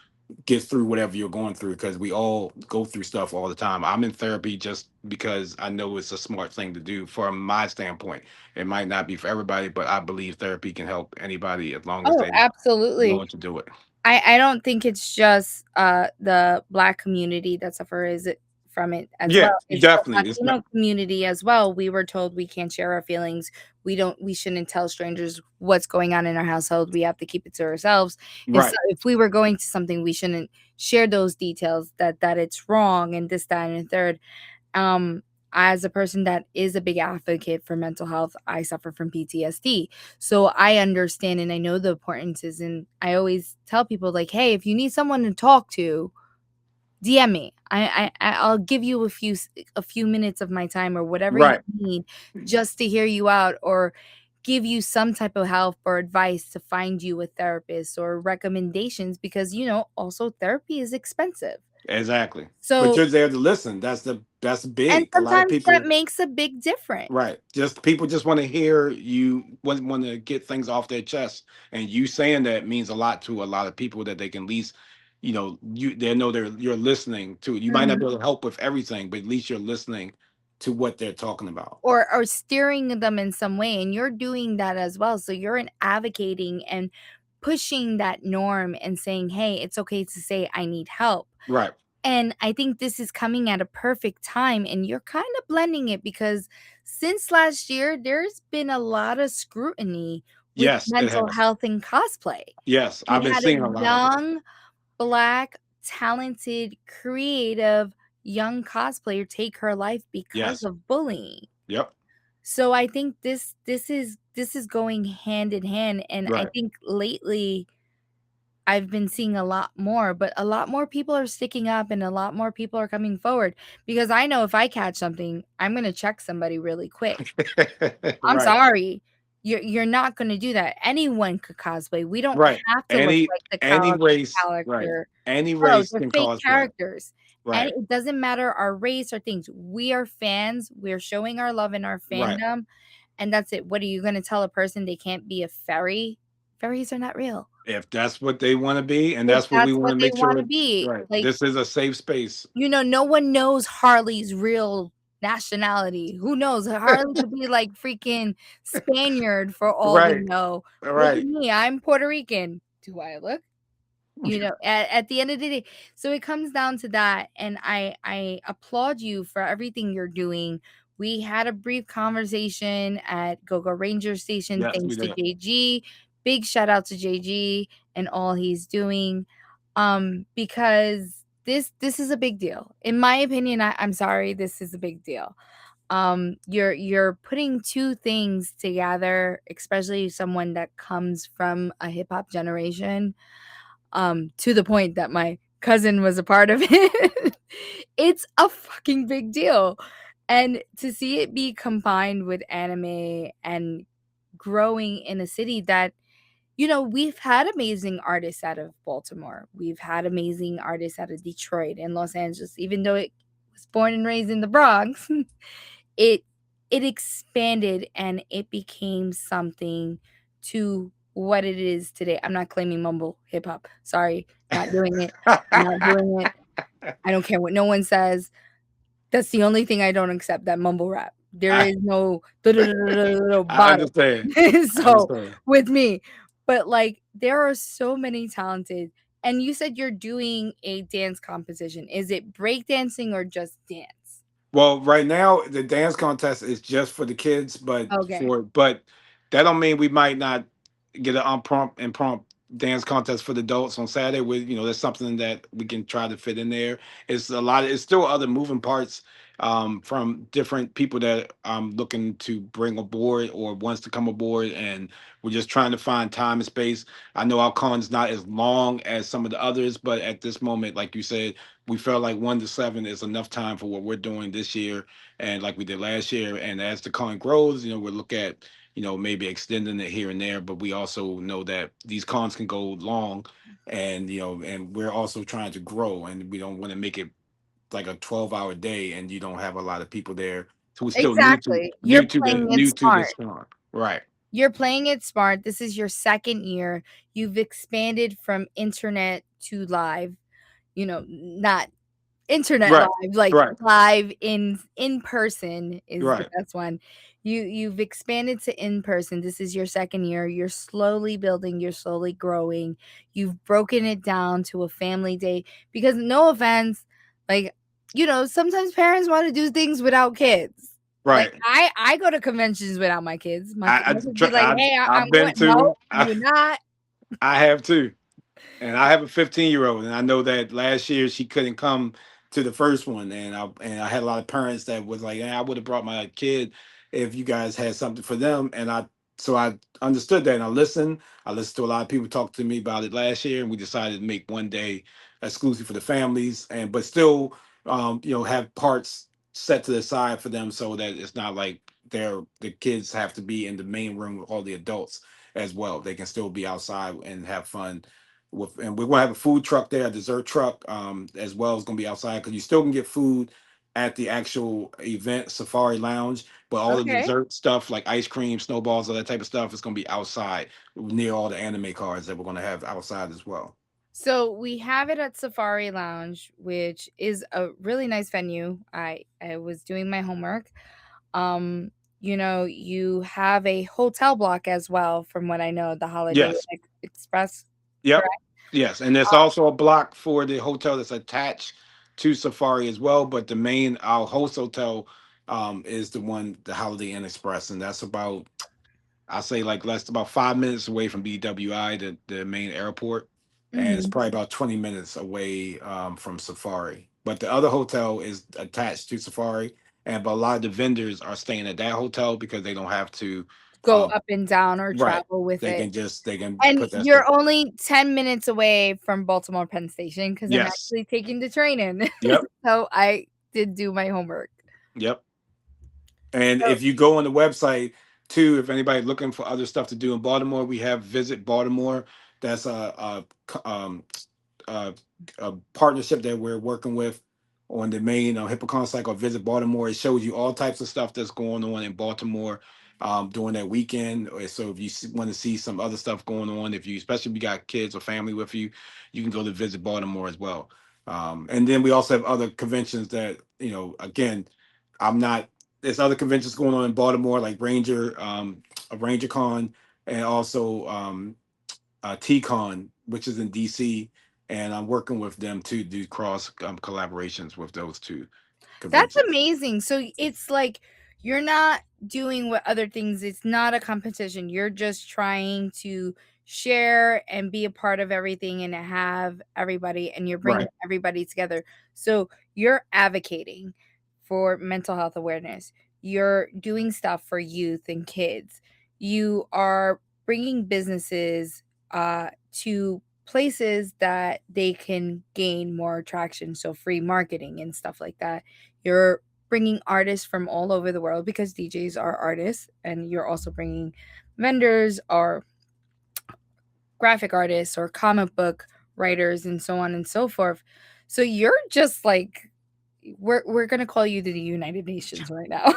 S2: get through whatever you're going through, because we all go through stuff all the time. I'm in therapy just because I know it's a smart thing to do from my standpoint. It might not be for everybody, but I believe therapy can help anybody as long as
S1: Oh,
S2: they
S1: absolutely.
S2: willing to do it.
S1: I don't think it's just, the Black community that suffers from it as well.
S2: Yeah,
S1: It's the
S2: definitely. It's not
S1: Latino community as well. We were told we can't share our feelings. We shouldn't tell strangers what's going on in our household. We have to keep it to ourselves.
S2: right.
S1: If we were going to something, we shouldn't share those details that it's wrong and this, that, and the third. Um, as a person that is a big advocate for mental health, I suffer from PTSD. So I understand and I know the importances. And I always tell people, like, hey, if you need someone to talk to, DM me. I'll give you a few minutes of my time or whatever you
S2: Right.
S1: need just to hear you out or give you some type of help or advice to find you a therapist or recommendations because also therapy is expensive.
S2: Exactly. But
S1: So
S2: you're there to listen. That's
S1: and
S2: big. A lot of
S1: sometimes that
S2: people.
S1: makes a big difference.
S2: Right. Just people just want to hear you, want to get things off their chest. And you saying that means a lot to a lot of people, that they can at least, they know you're listening to. You might not be
S1: Mhm.
S2: able to help with everything, but at least you're listening to what they're talking about.
S1: Or steering them in some way, and you're doing that as well, so you're an advocating and pushing that norm and saying, "Hey, it's okay to say I need help."
S2: Right.
S1: And I think this is coming at a perfect time, and you're kind of blending it because since last year, there's been a lot of scrutiny with
S2: Yes, it
S1: mental
S2: has.
S1: health and cosplay.
S2: Yes,
S1: We
S2: I've been
S1: had a
S2: seeing a lot of it.
S1: young, black, talented, creative young cosplayer take her life because
S2: Yes.
S1: of bullying.
S2: Yep.
S1: So I think this is going hand in hand, and I
S2: Right.
S1: think lately I've been seeing a lot more, but a lot more people are sticking up and a lot more people are coming forward because I know if I catch something, I'm gonna check somebody really quick. I'm
S2: Right.
S1: sorry. You're not gonna do that. Anyone could cosplay. We don't
S2: Right.
S1: have to look
S2: Any
S1: like the
S2: any race, right.
S1: character.
S2: Any
S1: Bro,
S2: race
S1: they're
S2: can
S1: fake
S2: cosplay.
S1: characters. And
S2: Right.
S1: it doesn't matter our race or things. We are fans. We're showing our love and our
S2: Right.
S1: fandom, and that's it. What are you gonna tell a person they can't be a fairy? Fairies are not real.
S2: If that's what they want to be, and
S1: If
S2: that's what we
S1: that's
S2: want
S1: what
S2: to
S1: they
S2: make sure
S1: wanna
S2: it,
S1: be,
S2: right.
S1: like,
S2: This is a safe space.
S1: no one knows Harley's real nationality. Who knows? Harley could be like freaking Spaniard for all we
S2: Right.
S1: know. Look at
S2: Right.
S1: me, I'm Puerto Rican. Do I look? At the end of the day, so it comes down to that, and I applaud you for everything you're doing. We had a brief conversation at Go-Go Ranger Station
S2: Yes, we
S1: thanks to
S2: did.
S1: JG. Big shout out to JG and all he's doing, because this is a big deal. In my opinion, I'm sorry, this is a big deal. You're putting two things together, especially someone that comes from a hip hop generation, to the point that my cousin was a part of it. It's a fucking big deal. And to see it be combined with anime and growing in a city that, we've had amazing artists out of Baltimore. We've had amazing artists out of Detroit and Los Angeles, even though it was born and raised in the Bronx. it it expanded and it became something to what it is today. I'm not claiming mumble hip hop. Sorry, not doing it. Not doing it. I don't care what no one says. That's the only thing I don't accept, that mumble rap. There
S2: I,
S1: is no
S2: I
S1: bottle.
S2: understand. I
S1: So,
S2: understand.
S1: with me, but, like, there are so many talented, and you said you're doing a dance composition. Is it breakdancing or just dance?
S2: Well, right now the dance contest is just for the kids,
S1: Okay.
S2: but that don't mean we might not get an impromptu dance contest for the adults on Saturday. With that's something that we can try to fit in there. It's still other moving parts from different people that I'm looking to bring aboard or wants to come aboard, and we're just trying to find time and space. I know our con's not as long as some of the others, but at this moment, like you said, we felt like 1 to 7 is enough time for what we're doing this year and like we did last year. And as the con grows, we'll look at, maybe extending it here and there. But we also know that these cons can go long, and and we're also trying to grow, and we don't want to make it like a 12-hour day and you don't have a lot of people there who are still new to
S1: Exactly. You're playing it
S2: new to
S1: smart.
S2: this con. Right.
S1: You're playing it smart. This is your 2nd year. You've expanded from internet to live, not internet
S2: Right.
S1: live, like
S2: Right.
S1: live in person is the
S2: Right.
S1: best one. You've expanded to in person. This is your 2nd year. You're slowly building, you're slowly growing. You've broken it down to a family day because no offense, like, sometimes parents want to do things without kids. Like,
S2: Right.
S1: I go to conventions without my kids. My kids be like, "Hey, I'm
S2: I've
S1: going."
S2: been
S1: No,
S2: to
S1: you're not.
S2: I have too. And I have a 15-year-old, and I know that last year she couldn't come to the first one, and I had a lot of parents that was like, "I would have brought my kid if you guys had something for them." And I understood that, and I listened. I listened to a lot of people talk to me about it last year, and we decided to make one day exclusive for the families, and but still, have parts set to the side for them so that it's not like the kids have to be in the main room with all the adults as well. They can still be outside and have fun and we're gonna have a food truck there, a dessert truck, as well as gonna be outside because you still can get food at the actual event, Safari Lounge, but all the
S1: Okay.
S2: dessert stuff like ice cream, snowballs, all that type of stuff is gonna be outside near all the anime cards that we're gonna have outside as well.
S1: So we have it at Safari Lounge, which is a really nice venue. I was doing my homework. You have a hotel block as well, from what I know, the Holiday
S2: Yes.
S1: Express,
S2: Yep.
S1: correct?
S2: Yes, and there's also a block for the hotel that's attached to Safari as well, but the main our host hotel is the Holiday Inn Express, and that's about, I say, like less about 5 minutes away from BWI, the main airport, and it's
S1: Mhm.
S2: probably about 20 minutes away from Safari. But the other hotel is attached to Safari, and but a lot of the vendors are staying at that hotel because they don't have to.
S1: Go
S2: Um,
S1: up and down or
S2: right,
S1: travel with it.
S2: they can
S1: And
S2: put that
S1: you're
S2: stuff.
S1: only 10 minutes away from Baltimore Penn Station because 'cause I'm
S2: Yes.
S1: actually taking the train in.
S2: Yep.
S1: So I did do my homework.
S2: Yep. And
S1: So
S2: if you go on the website too, if anybody's looking for other stuff to do in Baltimore, we have Visit Baltimore. That's uh, a partnership that we're working with on the main hippo site called Visit Baltimore. It shows you all types of stuff that's going on in Baltimore during that weekend. So if you want to see some other stuff going on, if you, especially if you got kids or family with you, you can go to Visit Baltimore as well. And then we also have other conventions that, again, I'm not. There's other conventions going on in Baltimore, like a Ranger Con, and also TCon, which is in DC, and I'm working with them to do cross collaborations with those two
S1: that's
S2: conventions.
S1: amazing. So it's like you're not doing what other things, it's not a competition. You're just trying to share and be a part of everything and have everybody, and you're bringing
S2: Right.
S1: everybody together. So you're advocating for mental health awareness. You're doing stuff for youth and kids. You are bringing businesses to places that they can gain more traction, so free marketing and stuff like that. You're bringing artists from all over the world because DJs are artists, and you're also bringing vendors or graphic artists or comic book writers and so on and so forth. So you're just like, we're gonna call you the United Nations right now.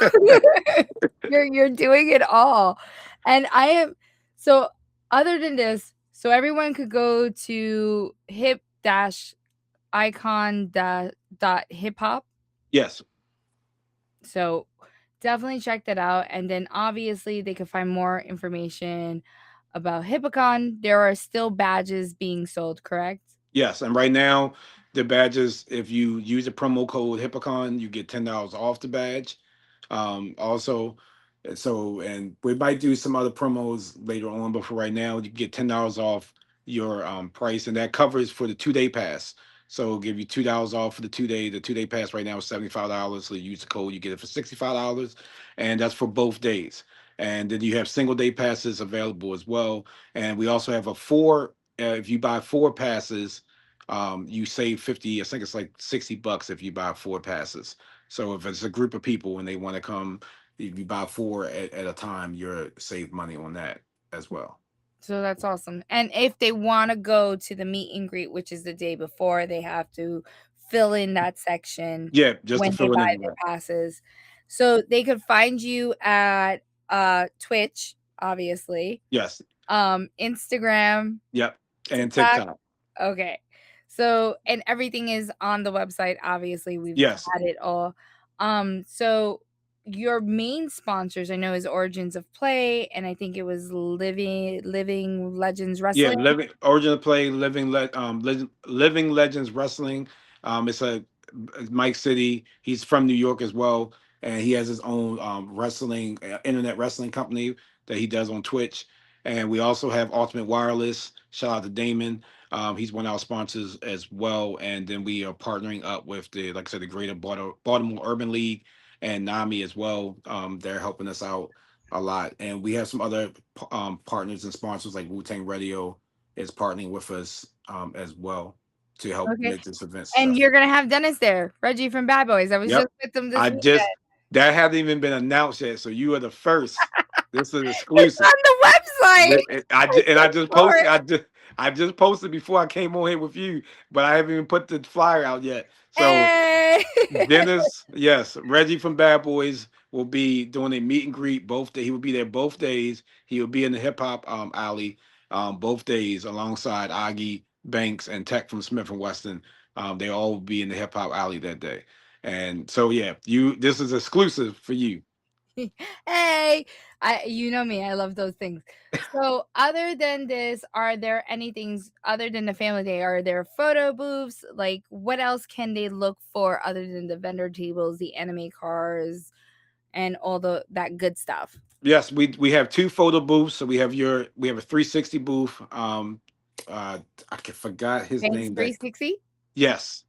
S1: You're doing it all, and I am so. Other than this, so everyone could go to hip-icon.hiphop.
S2: Yes.
S1: So definitely check that out. And then obviously they could find more information about Hippocon. There are still badges being sold, correct?
S2: Yes, and right now the badges, if you use the promo code HIPPOCON, you get $10 off the badge. Also, and we might do some other promos later on, but for right now, you get $10 off your price, and that covers for the 2 day pass. So it'll give you $2 off for the 2 day. The 2 day pass right now is $75. So you use the code, you get it for $65, and that's for both days. And then you have single day passes available as well. And we also have a four. If you buy four passes, you save 50. I think it's like $60 if you buy four passes. So if it's a group of people and they want to come, if you buy four at a time, you're save money on that as well.
S1: So that's awesome. And if they want to go to the meet and greet, which is the day before, they have to fill in that section
S2: Yeah, just to
S1: when they
S2: fill it
S1: buy
S2: in.
S1: their
S2: Right.
S1: passes. So they could find you at Twitch, obviously,
S2: Yes.
S1: Instagram,
S2: Yep. And
S1: TikTok.
S2: TikTok.
S1: Okay. So, and everything is on the website, obviously, we've
S2: Yes.
S1: had it all. So your main sponsors I know is Origins of Play, and I think it was Living Legends
S2: Yeah,
S1: Wrestling.
S2: living origin of play, living legends wrestling. It's a Mike City. He's from New York as well, and he has his own wrestling internet wrestling company that he does on Twitch. And we also have Ultimate Wireless. Shout out to Damon. He's one of our sponsors as well. And then we are partnering up with the, like I said, the Greater Baltimore Urban League and NAMI as well. They're helping us out a lot. And we have some other partners and sponsors like Wu Tang Radio is partnering with us as well to help
S1: Okay.
S2: make this event
S1: And
S2: successful.
S1: you're gonna have Dennis there, Reggie from Bad Boys. I was just
S2: Yep.
S1: with them this
S2: I
S1: weekend.
S2: just That hasn't even been announced yet, so you are the first. This is
S1: It's
S2: exclusive.
S1: on the website. I
S2: And I
S1: just
S2: just
S1: saw
S2: posted.
S1: it.
S2: I just posted before I came on here with you, but I haven't even put the flyer out yet. So
S1: Hey.
S2: Dennis, yes, Reggie from Bad Boys will be doing a meet and greet both day. He will be there both days. He will be in the hip hop alley both days alongside Augie Banks and Tech from Smith and Weston. They all will be in the hip hop alley that day. And so yeah, you this is exclusive for you.
S1: Hey, you know me, I love those things. So, other than this, are there any things other than the family day? Are there photo booths? Like, what else can they look for other than the vendor tables, the anime cars, and all the that good stuff?
S2: Yes, we have two photo booths. So we have a 360 booth. Uh, forgot his
S1: Banks
S2: name. That
S1: 360?
S2: yes,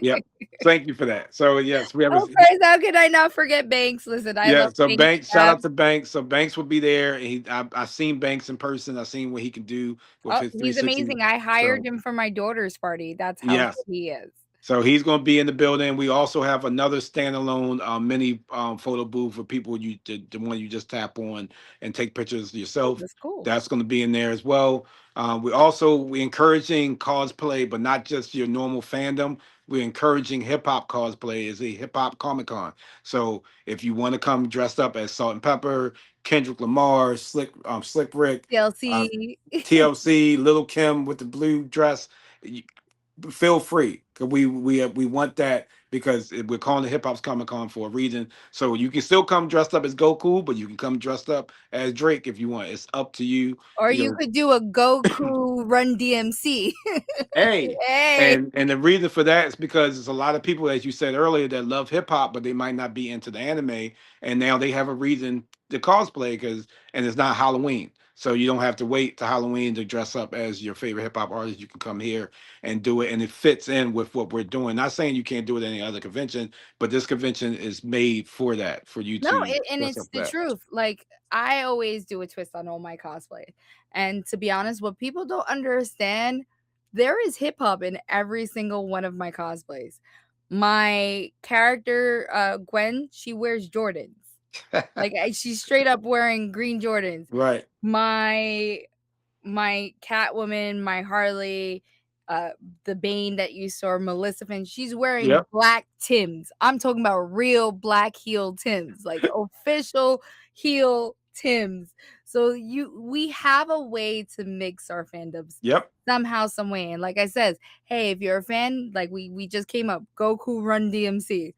S2: yep. Thank you for that. So yes, we have a
S1: Of course, how could I not forget Banks? Listen, I
S2: yeah.
S1: love
S2: So
S1: Banks
S2: Banks,
S1: to
S2: shout
S1: death.
S2: out to Banks. So Banks will be there. And I've seen Banks in person. I've seen what he can do with
S1: Oh,
S2: his
S1: he's
S2: 360.
S1: amazing. I hired
S2: So
S1: him for my daughter's party. That's how
S2: yes.
S1: good he is.
S2: So he's going to be in the building. We also have another standalone mini photo booth for people the one you just tap on and take pictures
S1: Oh,
S2: yourself.
S1: that's cool.
S2: That's going to be in there as well. We encouraging cosplay, but not just your normal fandom. We're encouraging hip hop cosplay as a hip hop Comic Con. So if you want to come dressed up as Salt and Pepper, Kendrick Lamar, Slick Rick, uh,
S1: TLC.
S2: TLC, Little Kim with the blue dress, feel free. 'Cause we want that because we're calling it Hip Hop's Comic Con for a reason. So you can still come dressed up as Goku, but you can come dressed up as Drake if you want. It's up to you.
S1: Or
S2: You
S1: you
S2: know,
S1: could do a Goku Run DMC.
S2: hey,
S1: Hey.
S2: and the reason for that is because there's a lot of people, as you said earlier, that love hip hop, but they might not be into the anime, and now they have a reason to cosplay and it's not Halloween, so you don't have to wait to Halloween to dress up as your favorite hip hop artist. You can come here and do it, and it fits in with what we're doing. Not saying you can't do it at any other convention, but this convention is made for that, for you
S1: No,
S2: to
S1: and
S2: dress up
S1: it's
S2: for
S1: the
S2: that.
S1: truth. Like, I always do a twist on all my cosplay. And to be honest, what people don't understand, there is hip hop in every single one of my cosplays. My character, Gwen, she wears Jordans. Like, she's straight up wearing green Jordans.
S2: Right.
S1: My Catwoman, my Harley, uh, the Bane that you saw, Maleficent, she's wearing
S2: Yep.
S1: black Tims. I'm talking about real black heel Tims, like official heel Tims. So we have a way to mix our fandoms
S2: Yep.
S1: somehow, some way. And like I said, hey, if you're a fan, like we just came up, Goku Run DMC.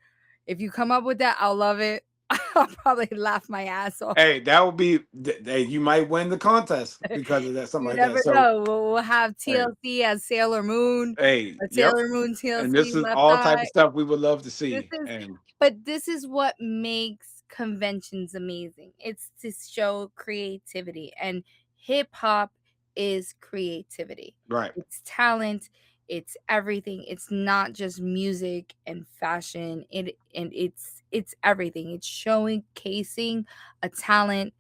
S1: If you come up with that, I'll love it. I'll probably laugh my ass off.
S2: Hey, that would be. Hey, you might win the contest because of that, something
S1: You
S2: like that.
S1: never
S2: So,
S1: know. We'll have
S2: hey,
S1: TLC as Sailor Moon,
S2: hey,
S1: or
S2: yep.
S1: Sailor Moon
S2: And
S1: TLC
S2: this is
S1: Left
S2: all type of
S1: Eye.
S2: stuff we would love to
S1: This
S2: see.
S1: is
S2: And
S1: but this is what makes conventions amazing. It's to show creativity, and hip hop is creativity.
S2: right,
S1: It's talent, it's everything. It's not just music and fashion. It's everything. It's showcasing a talent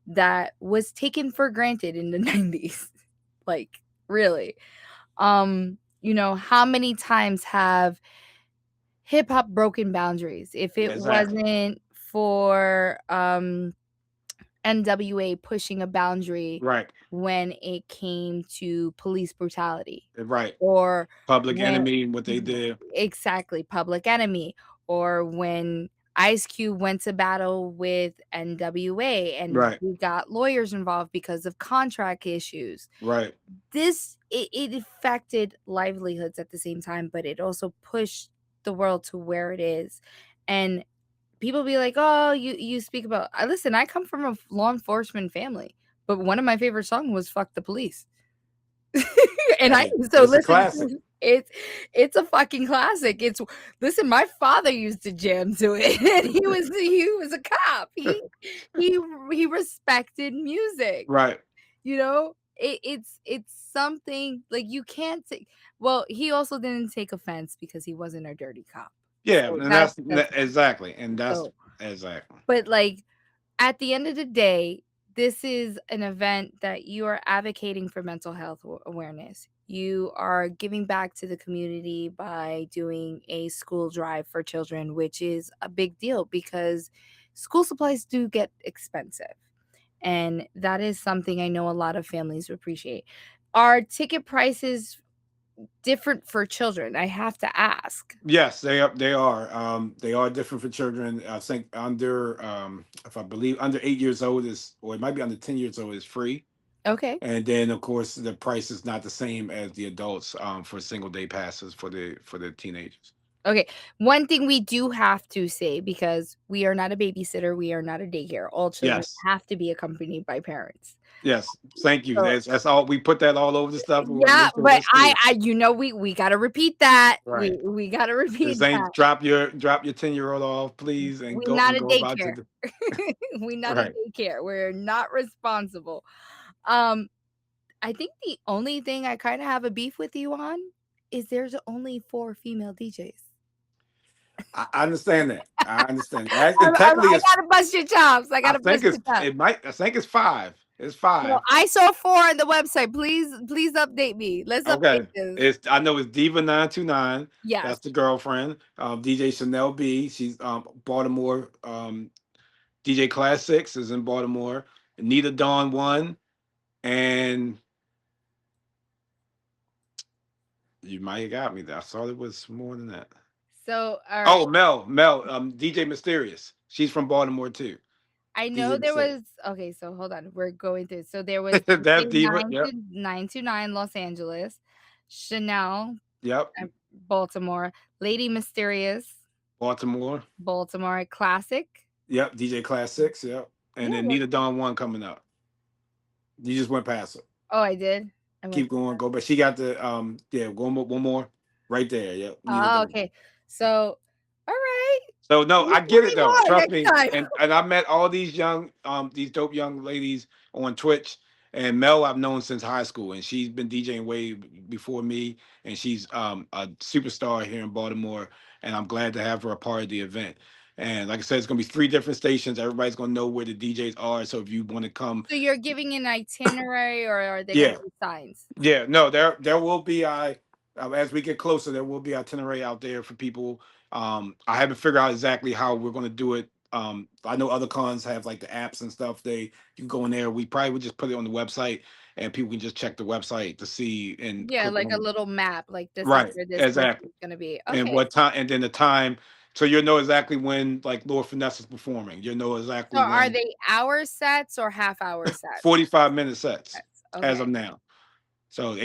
S1: that was taken for granted in the 90s. Like, really. How many times have hip hop broken boundaries? If it
S2: exactly,
S1: wasn't for NWA pushing a boundary
S2: right,
S1: when it came to police brutality,
S2: right.
S1: or
S2: Public
S1: when
S2: Enemy, what they did,
S1: exactly, Public Enemy, or when Ice Cube went to battle with NWA and
S2: right,
S1: we got lawyers involved because of contract issues.
S2: right.
S1: It affected livelihoods at the same time, but it also pushed the world to where it is. And people be like, "Oh, you speak about." I listen. I come from a law enforcement family, but one of my favorite songs was "Fuck the Police." And I
S2: Hey,
S1: so
S2: it's a
S1: listen,
S2: classic.
S1: it's a fucking classic. It's listen, my father used to jam to it, and he was a cop. He he respected music.
S2: Right.
S1: It's something like you can't take. Well, he also didn't take offense because he wasn't a dirty cop.
S2: Yeah,
S1: So
S2: and
S1: that's
S2: exactly, and that's
S1: so.
S2: exactly.
S1: But like at the end of the day, this is an event that you are advocating for mental health awareness. You are giving back to the community by doing a school drive for children, which is a big deal because school supplies do get expensive. And that is something I know a lot of families appreciate. Are ticket prices different for children? I have to ask.
S2: Yes, they are. They are different for children. I think under if I believe under 8 years old is, or it might be under 10 years old is free.
S1: Okay.
S2: And then of course the price is not the same as the adults for single day passes for the teenagers.
S1: Okay, one thing we do have to say, because we are not a babysitter, we are not a daycare. All children
S2: Yes.
S1: have to be accompanied by parents.
S2: Yes. Thank you.
S1: So
S2: That's all. We put that all over the stuff. We want to
S1: yeah,
S2: make sure
S1: but
S2: that's clear.
S1: we gotta repeat that.
S2: Right.
S1: We gotta repeat
S2: This ain't
S1: that.
S2: drop your 10-year-old off, please, and
S1: We
S2: go
S1: not a
S2: about
S1: daycare.
S2: your
S1: We not a
S2: right.
S1: daycare. We're not responsible. Um, I think the only thing I kinda have a beef with you on is there's only 4 female DJs.
S2: I understand that. I understand. And technically,
S1: I
S2: it's
S1: gotta bust your chops. I
S2: I
S1: gotta
S2: think
S1: bust
S2: it's
S1: your chops.
S2: it might. I think it's five. It's
S1: Well,
S2: five.
S1: I saw 4 on the website. Please update me. Let's update
S2: Okay.
S1: this.
S2: It's I know it's Diva 929.
S1: Yes.
S2: That's the girlfriend. DJ Chanel B. She's Baltimore. DJ Class Six is in Baltimore. Anita Dawn one, and you might have got me there. I thought it was more than that.
S1: So, alright.
S2: Oh, Mel, DJ Mysterious. She's from Baltimore too.
S1: I
S2: DJ
S1: know there
S2: Mysterious.
S1: was okay, so hold on. We're going through. So there was
S2: That's
S1: DJ
S2: Diva. Yep.
S1: 929 Los Angeles, Chanel,
S2: Yep.
S1: Baltimore, Lady Mysterious,
S2: Baltimore.
S1: Baltimore, Classic.
S2: Yep. DJ Class Six. Yep. And
S1: Yeah,
S2: then Nita Dawn one coming up. You just went past her.
S1: oh, I did? I went
S2: Keep going. Go, but she got the yeah. One more. Right there. Yep. Nita
S1: oh,
S2: Dawn.
S1: okay. So, alright.
S2: So no,
S1: We'll
S2: I get
S1: play
S2: it though.
S1: more
S2: Trust
S1: next
S2: me.
S1: time.
S2: And I met all these dope young ladies on Twitch. And Mel I've known since high school, and she's been DJing way before me, and she's a superstar here in Baltimore. And I'm glad to have her a part of the event. And like I said, it's gonna be 3 different stations. Everybody's gonna know where the DJs are. So if you want to come,
S1: So you're giving an itinerary, or are they gonna
S2: yeah,
S1: be signs?
S2: yeah, no, there will be as we get closer, there will be itinerary out there for people. I haven't figured out exactly how we're going to do it. I know other cons have like the apps and stuff. You can go in there. We probably would just put it on the website, and people can just check the website to see and
S1: Yeah,
S2: click
S1: like a
S2: on.
S1: little map, like this is
S2: Right,
S1: where this
S2: exactly.
S1: person's gonna be.
S2: And
S1: Okay.
S2: what time, and then the time, so you'll know exactly when like Lord Finesse is performing. You'll know
S1: So
S2: exactly
S1: are
S2: when
S1: they hour sets or half-hour sets?
S2: 45-minute sets
S1: Sets,
S2: as
S1: okay.
S2: of now. So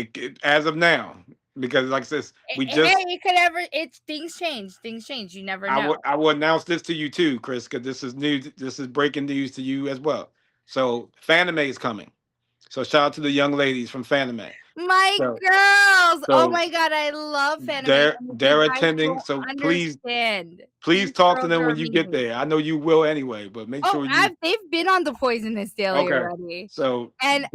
S2: as of now, because like I said, we
S1: Hey,
S2: just
S1: it could ever it's things change, you never know.
S2: I will announce this to you too, Chris, because this is new. This is breaking news to you as well. So Fanime is coming. So shout out to the young ladies from Fanime.
S1: My
S2: So
S1: girls! Oh
S2: so
S1: my god, I love anime, and you
S2: they're
S1: guys
S2: attending.
S1: don't
S2: So
S1: understand.
S2: please
S1: These
S2: talk to
S1: girls
S2: them
S1: are
S2: when you get
S1: amazing.
S2: there. I know you will anyway, but make
S1: Oh,
S2: sure you
S1: they've been on the Poisonous Daily
S2: okay.
S1: already,
S2: So
S1: and,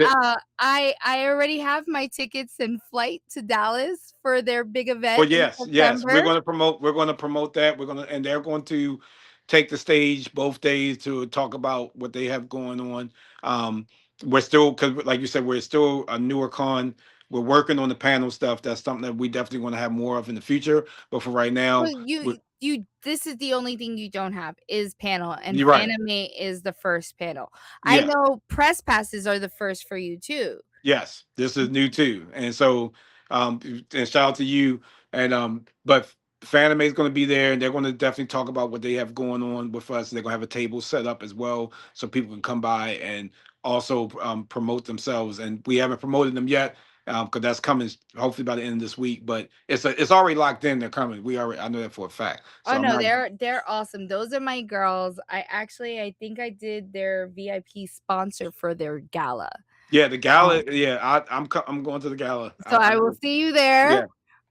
S1: I already have my tickets and flight to Dallas for their big
S2: well,
S1: event in
S2: yes,
S1: September.
S2: we're going to promote that. And they're going to take the stage both days to talk about what they have going on. We're still, because like you said, we're still a newer con. We're working on the panel stuff. That's something that we definitely want to have more of in the future. But for right now,
S1: Well, you this is the only thing you don't have is panel, and
S2: you're right.
S1: Fanime is the first panel. I
S2: Yeah.
S1: know press passes are the first for you too.
S2: Yes, this is new too, and so and shout out to you. And but Fanime is going to be there, and they're going to definitely talk about what they have going on with us. They're going to have a table set up as well, so people can come by and also promote themselves. And we haven't promoted them yet because that's coming hopefully by the end of this week. But it's already locked in. They're coming. We already I know that for a fact.
S1: Oh
S2: So I'm
S1: no,
S2: not.
S1: they're awesome. Those are my girls. I think I did their VIP sponsor for their gala.
S2: Yeah, the gala.
S1: Um,
S2: Yeah, I'm going to the gala.
S1: so I will see you there.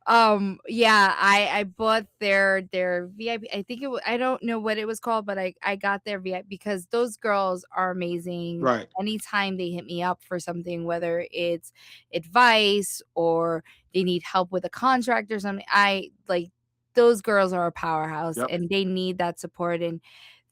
S2: Yeah,
S1: Yeah, I bought their VIP. I think I don't know what it was called, but I got their VIP because those girls are amazing.
S2: right.
S1: Anytime they hit me up for something, whether it's advice or they need help with a contract or something, I like those girls are a powerhouse
S2: Yep.
S1: and they need that support, and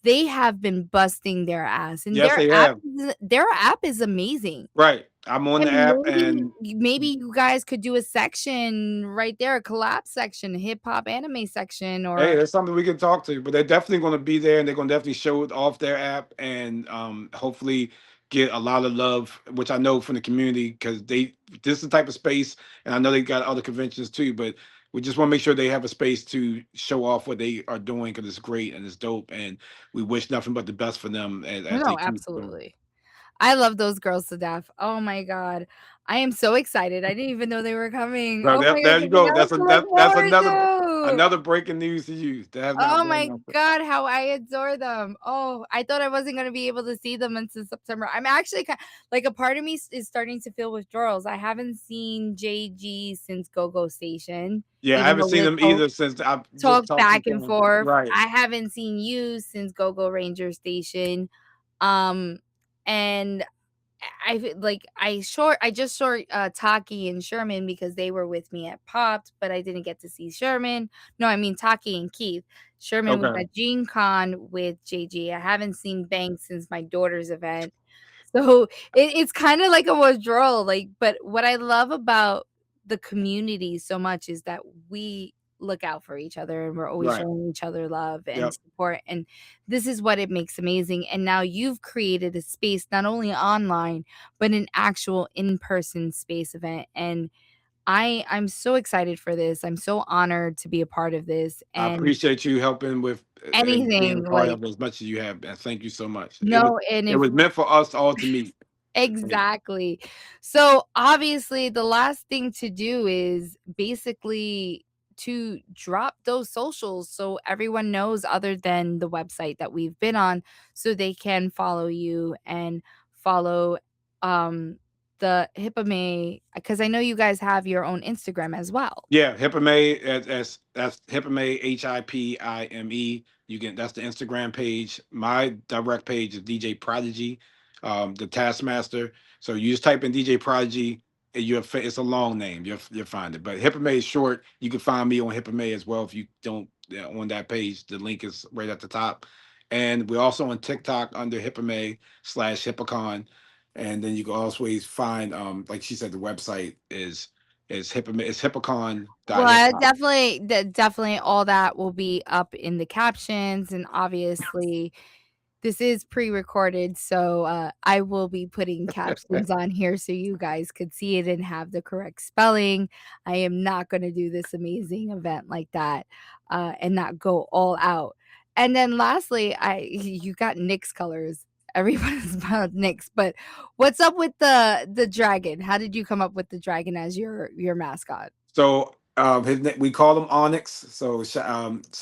S1: they have been busting their ass, and
S2: Yes, they have.
S1: their app is amazing.
S2: Right. I'm on the
S1: And
S2: app and
S1: maybe you guys could do a section right there, a collab section, hip hop anime section,
S2: hey,
S1: or
S2: that's something we can talk to. But they're definitely going to be there and they're going to definitely show it off their app and hopefully get a lot of love, which I know from the community because this is the type of space, and I know they got other conventions too, but we just want to make sure they have a space to show off what they are doing because it's great and it's dope, and we wish nothing but the best for them as they
S1: no,
S2: keep going.
S1: absolutely. I love those girls to death. Oh my god. I am so excited. I didn't even know they were coming.
S2: So
S1: Oh my god,
S2: there you
S1: something
S2: go.
S1: else to look
S2: That's
S1: forward
S2: another.
S1: to.
S2: another breaking news to you. That has not
S1: Oh
S2: been
S1: my
S2: announced.
S1: god, how I adore them. Oh, I thought I wasn't gonna be able to see them until September. I'm actually like, a part of me is starting to feel withdrawals. I haven't seen JG since Go-Go Station,
S2: Yeah, I
S1: even
S2: haven't
S1: though
S2: seen
S1: we'll
S2: them either since I've just
S1: talk
S2: talked to
S1: back and
S2: them.
S1: forth.
S2: Right,
S1: I haven't seen you since Go-Go Ranger Station. Um, and I just saw Taki and Sherman because they were with me at Pops, but I didn't get to see Sherman. No, I mean Taki and Keith. Sherman was
S2: okay,
S1: at Gene Con with JG. I haven't seen Banks since my daughter's event. So it's kind of like a withdrawal. Like, but what I love about the community so much is that we look out for each other and we're always
S2: right.
S1: showing each other love and
S2: Yep.
S1: support. And this is what it makes amazing. And now you've created a space not only online, but an actual in-person space event. And I'm so excited for this. I'm so honored to be a part of this.
S2: I
S1: And
S2: appreciate you helping with and being a
S1: anything
S2: part
S1: like
S2: of it as much as you have, and thank you so much.
S1: no, and
S2: It
S1: if
S2: was meant for us all to meet. And
S1: exactly. So, obviously, the last thing to do is basically to drop those socials so everyone knows other than the website that we've been on so they can follow you and follow um the Hipame because I know you guys have your own Instagram as well.
S2: yeah, hipime as that's hipime hipime. You can That's the Instagram page. My direct page is DJ Prodigy, the Taskmaster. So you just type in DJ Prodigy, and it's a long name. You'll find it. But Hipame is short. You can find me on Hipame as well if you don't on that page. The link is right at the top. And we're also on TikTok under Hipime/Hippicon. And then you can always find like she said, the website is
S1: Well, I
S2: hipicon.hiphop.
S1: definitely all that will be up in the captions and obviously this is pre-recorded, so, I will be putting captions on here so you guys could see it and have the correct spelling. I am not gonna do this amazing event like that, and not go all out. And then lastly, you got Knicks colors. Everybody's about Knicks, but what's up with the dragon? How did you come up with the dragon as your mascot?
S2: So we call him Onyx. So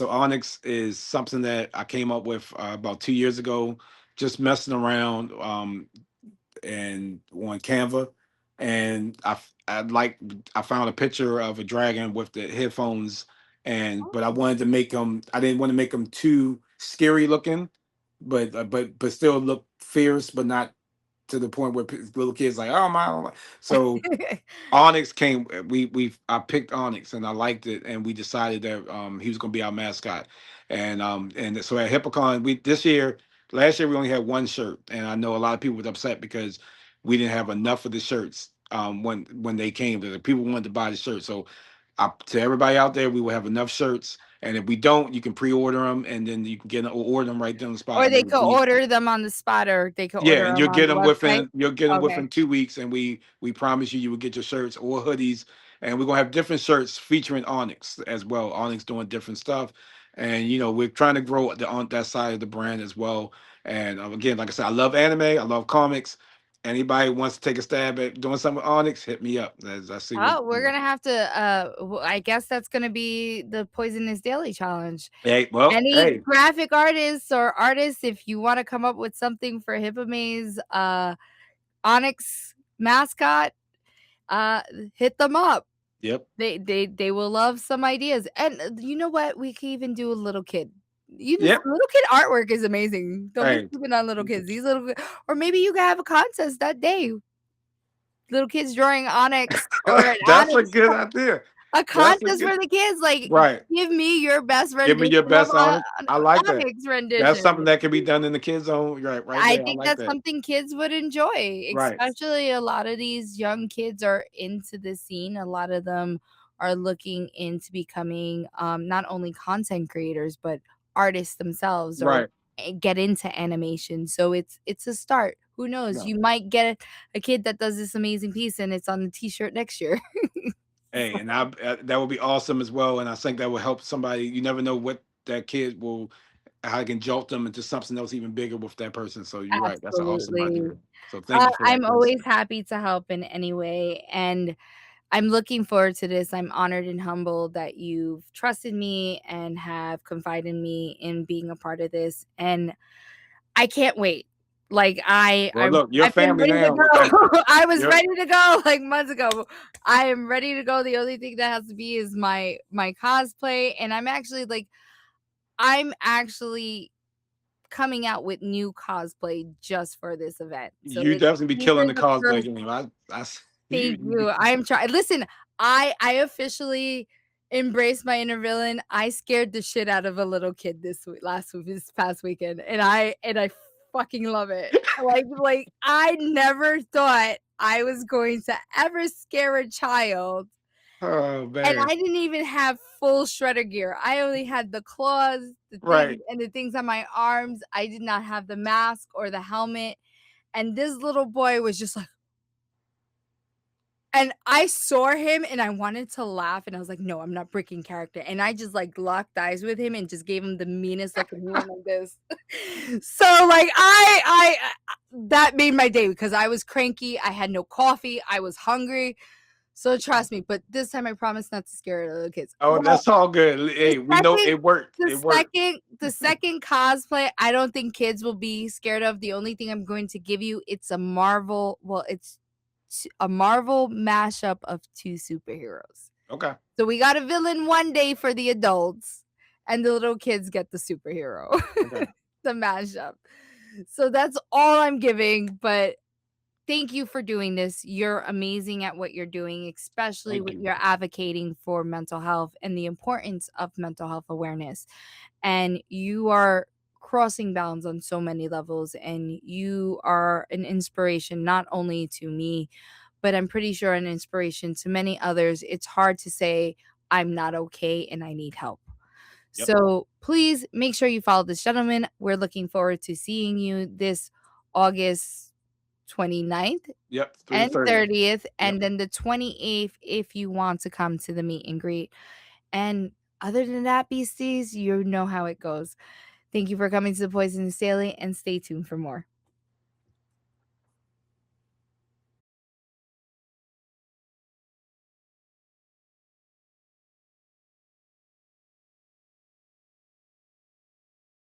S2: Onyx is something that I came up with about 2 years ago, just messing around. And on Canva, and I found a picture of a dragon with the headphones, and but I wanted to make them. I didn't want to make them too scary looking, but still look fierce, but not to the point where little kids like, oh my. Oh my." So Onyx came. I picked Onyx and I liked it, and we decided that he was going to be our mascot, and so at Hippocon last year we only had one shirt, and I know a lot of people were upset because we didn't have enough of the shirts when they came. The people wanted to buy the shirt, so to everybody out there, we will have enough shirts, and if we don't, you can pre-order them, and then you can order them right there on the spot.
S1: Or they could order them on the spot, or they could
S2: Yeah,
S1: order
S2: and
S1: them on the website?
S2: you'll get them
S1: Okay.
S2: within 2 weeks, and we promise you will get your shirts or hoodies, and we're gonna have different shirts featuring Onyx as well. Onyx doing different stuff, and we're trying to grow on that side of the brand as well. And again, like I said, I love anime, I love comics. Anybody wants to take a stab at doing something with Onyx, hit me up. As I see what.
S1: Oh, we're gonna have to, I guess that's gonna be the Poisonous Daily Challenge.
S2: Hey, well,
S1: Any
S2: hey,
S1: graphic artists or artists, if you wanna come up with something for Hippomate's, Onyx mascot, uh, hit them up.
S2: yep,
S1: They will love some ideas, and, you know what? We could even do a little kid.
S2: yep,
S1: Little kid artwork is amazing. Don't be
S2: hey,
S1: sleeping on little kids. These little or maybe you could have a contest that day. Little kids drawing Onyx or an
S2: that's a
S1: Onyx
S2: good idea.
S1: a
S2: That's a
S1: contest
S2: good
S1: for the kids, like,
S2: right.
S1: give me your best
S2: Give me
S1: rendition
S2: your
S1: of
S2: best on it.
S1: an
S2: I like that.
S1: Onyx
S2: That's
S1: rendition.
S2: something that can be done in the kids zone. Right
S1: I
S2: there. I
S1: think
S2: like
S1: that's
S2: that.
S1: something kids would enjoy,
S2: Right.
S1: especially a lot of these young kids are into the scene. A lot of them are looking into becoming, not only content creators, but artists themselves or
S2: Right.
S1: get into animation. So it's a start. Who knows?
S2: No.
S1: You might get a kid that does this amazing piece and it's on the t-shirt next year.
S2: Hey, and that would be awesome as well. And I think that will help somebody. You never know what that kid will, how I can jolt them into something else even bigger with that person. So you're right. That's an awesome
S1: Absolutely.
S2: idea. So thank you for that,
S1: I'm
S2: Chris.
S1: always happy to help in any way, and I'm looking forward to this. I'm honored and humbled that you've trusted me and have confided in me in being a part of this, and I can't wait. Like,
S2: Well, look, your
S1: I've been
S2: family
S1: ready to
S2: now.
S1: go. I was
S2: Yep.
S1: ready to go, like, months ago. I am ready to go. The only thing that has to be is my cosplay, and I'm actually coming out with new cosplay just for this event. So
S2: You
S1: it's
S2: definitely be killing
S1: either
S2: the
S1: the
S2: cosplay
S1: first.
S2: game.
S1: Thank
S2: You
S1: you.
S2: be,
S1: I am trying. Listen, I officially embraced my inner villain. I scared the shit out of a little kid this past weekend, and I fucking love it. Like I never thought I was going to ever scare a child,
S2: oh
S1: and
S2: man.
S1: I didn't even have full shredder gear. I only had the claws, the things,
S2: Right.
S1: and the things on my arms. I did not have the mask or the helmet, and this little boy was just like. And I saw him and I wanted to laugh and I was like, "No, I'm not breaking character." And I just, like, locked eyes with him and just gave him the meanest look and he went like this. So, like, that made my day because I was cranky, I had no coffee, I was hungry. So trust me, but this time I promise not to scare the little kids.
S2: Oh,
S1: Well,
S2: that's all good.
S1: the
S2: Hey, we know
S1: second
S2: it worked.
S1: the
S2: It worked.
S1: second cosplay, I don't think kids will be scared of. The only thing I'm going to give you, it's a Marvel, well, it's a Marvel mashup of 2 superheroes.
S2: Okay.
S1: So we got a villain one day for the adults, and the little kids get the superhero,
S2: Okay.
S1: the mashup. So that's all I'm giving, but thank you for doing this. You're amazing at what you're doing, especially
S2: Thank
S1: when
S2: you.
S1: you're advocating for mental health and the importance of mental health awareness. And you are crossing bounds on so many levels, and you are an inspiration not only to me, but I'm pretty sure an inspiration to many others. It's hard to say, I'm not okay and I need help.
S2: Yep.
S1: So please make sure you follow this gentleman. We're looking forward to seeing you this August 29th
S2: Yep. Through the
S1: and
S2: 30th.
S1: 30th,
S2: Yep.
S1: and then the 28th if you want to come to the meet and greet. And other than that, beasties, you know how it goes. Thank you for coming to the Poisonous Daily and stay tuned for more.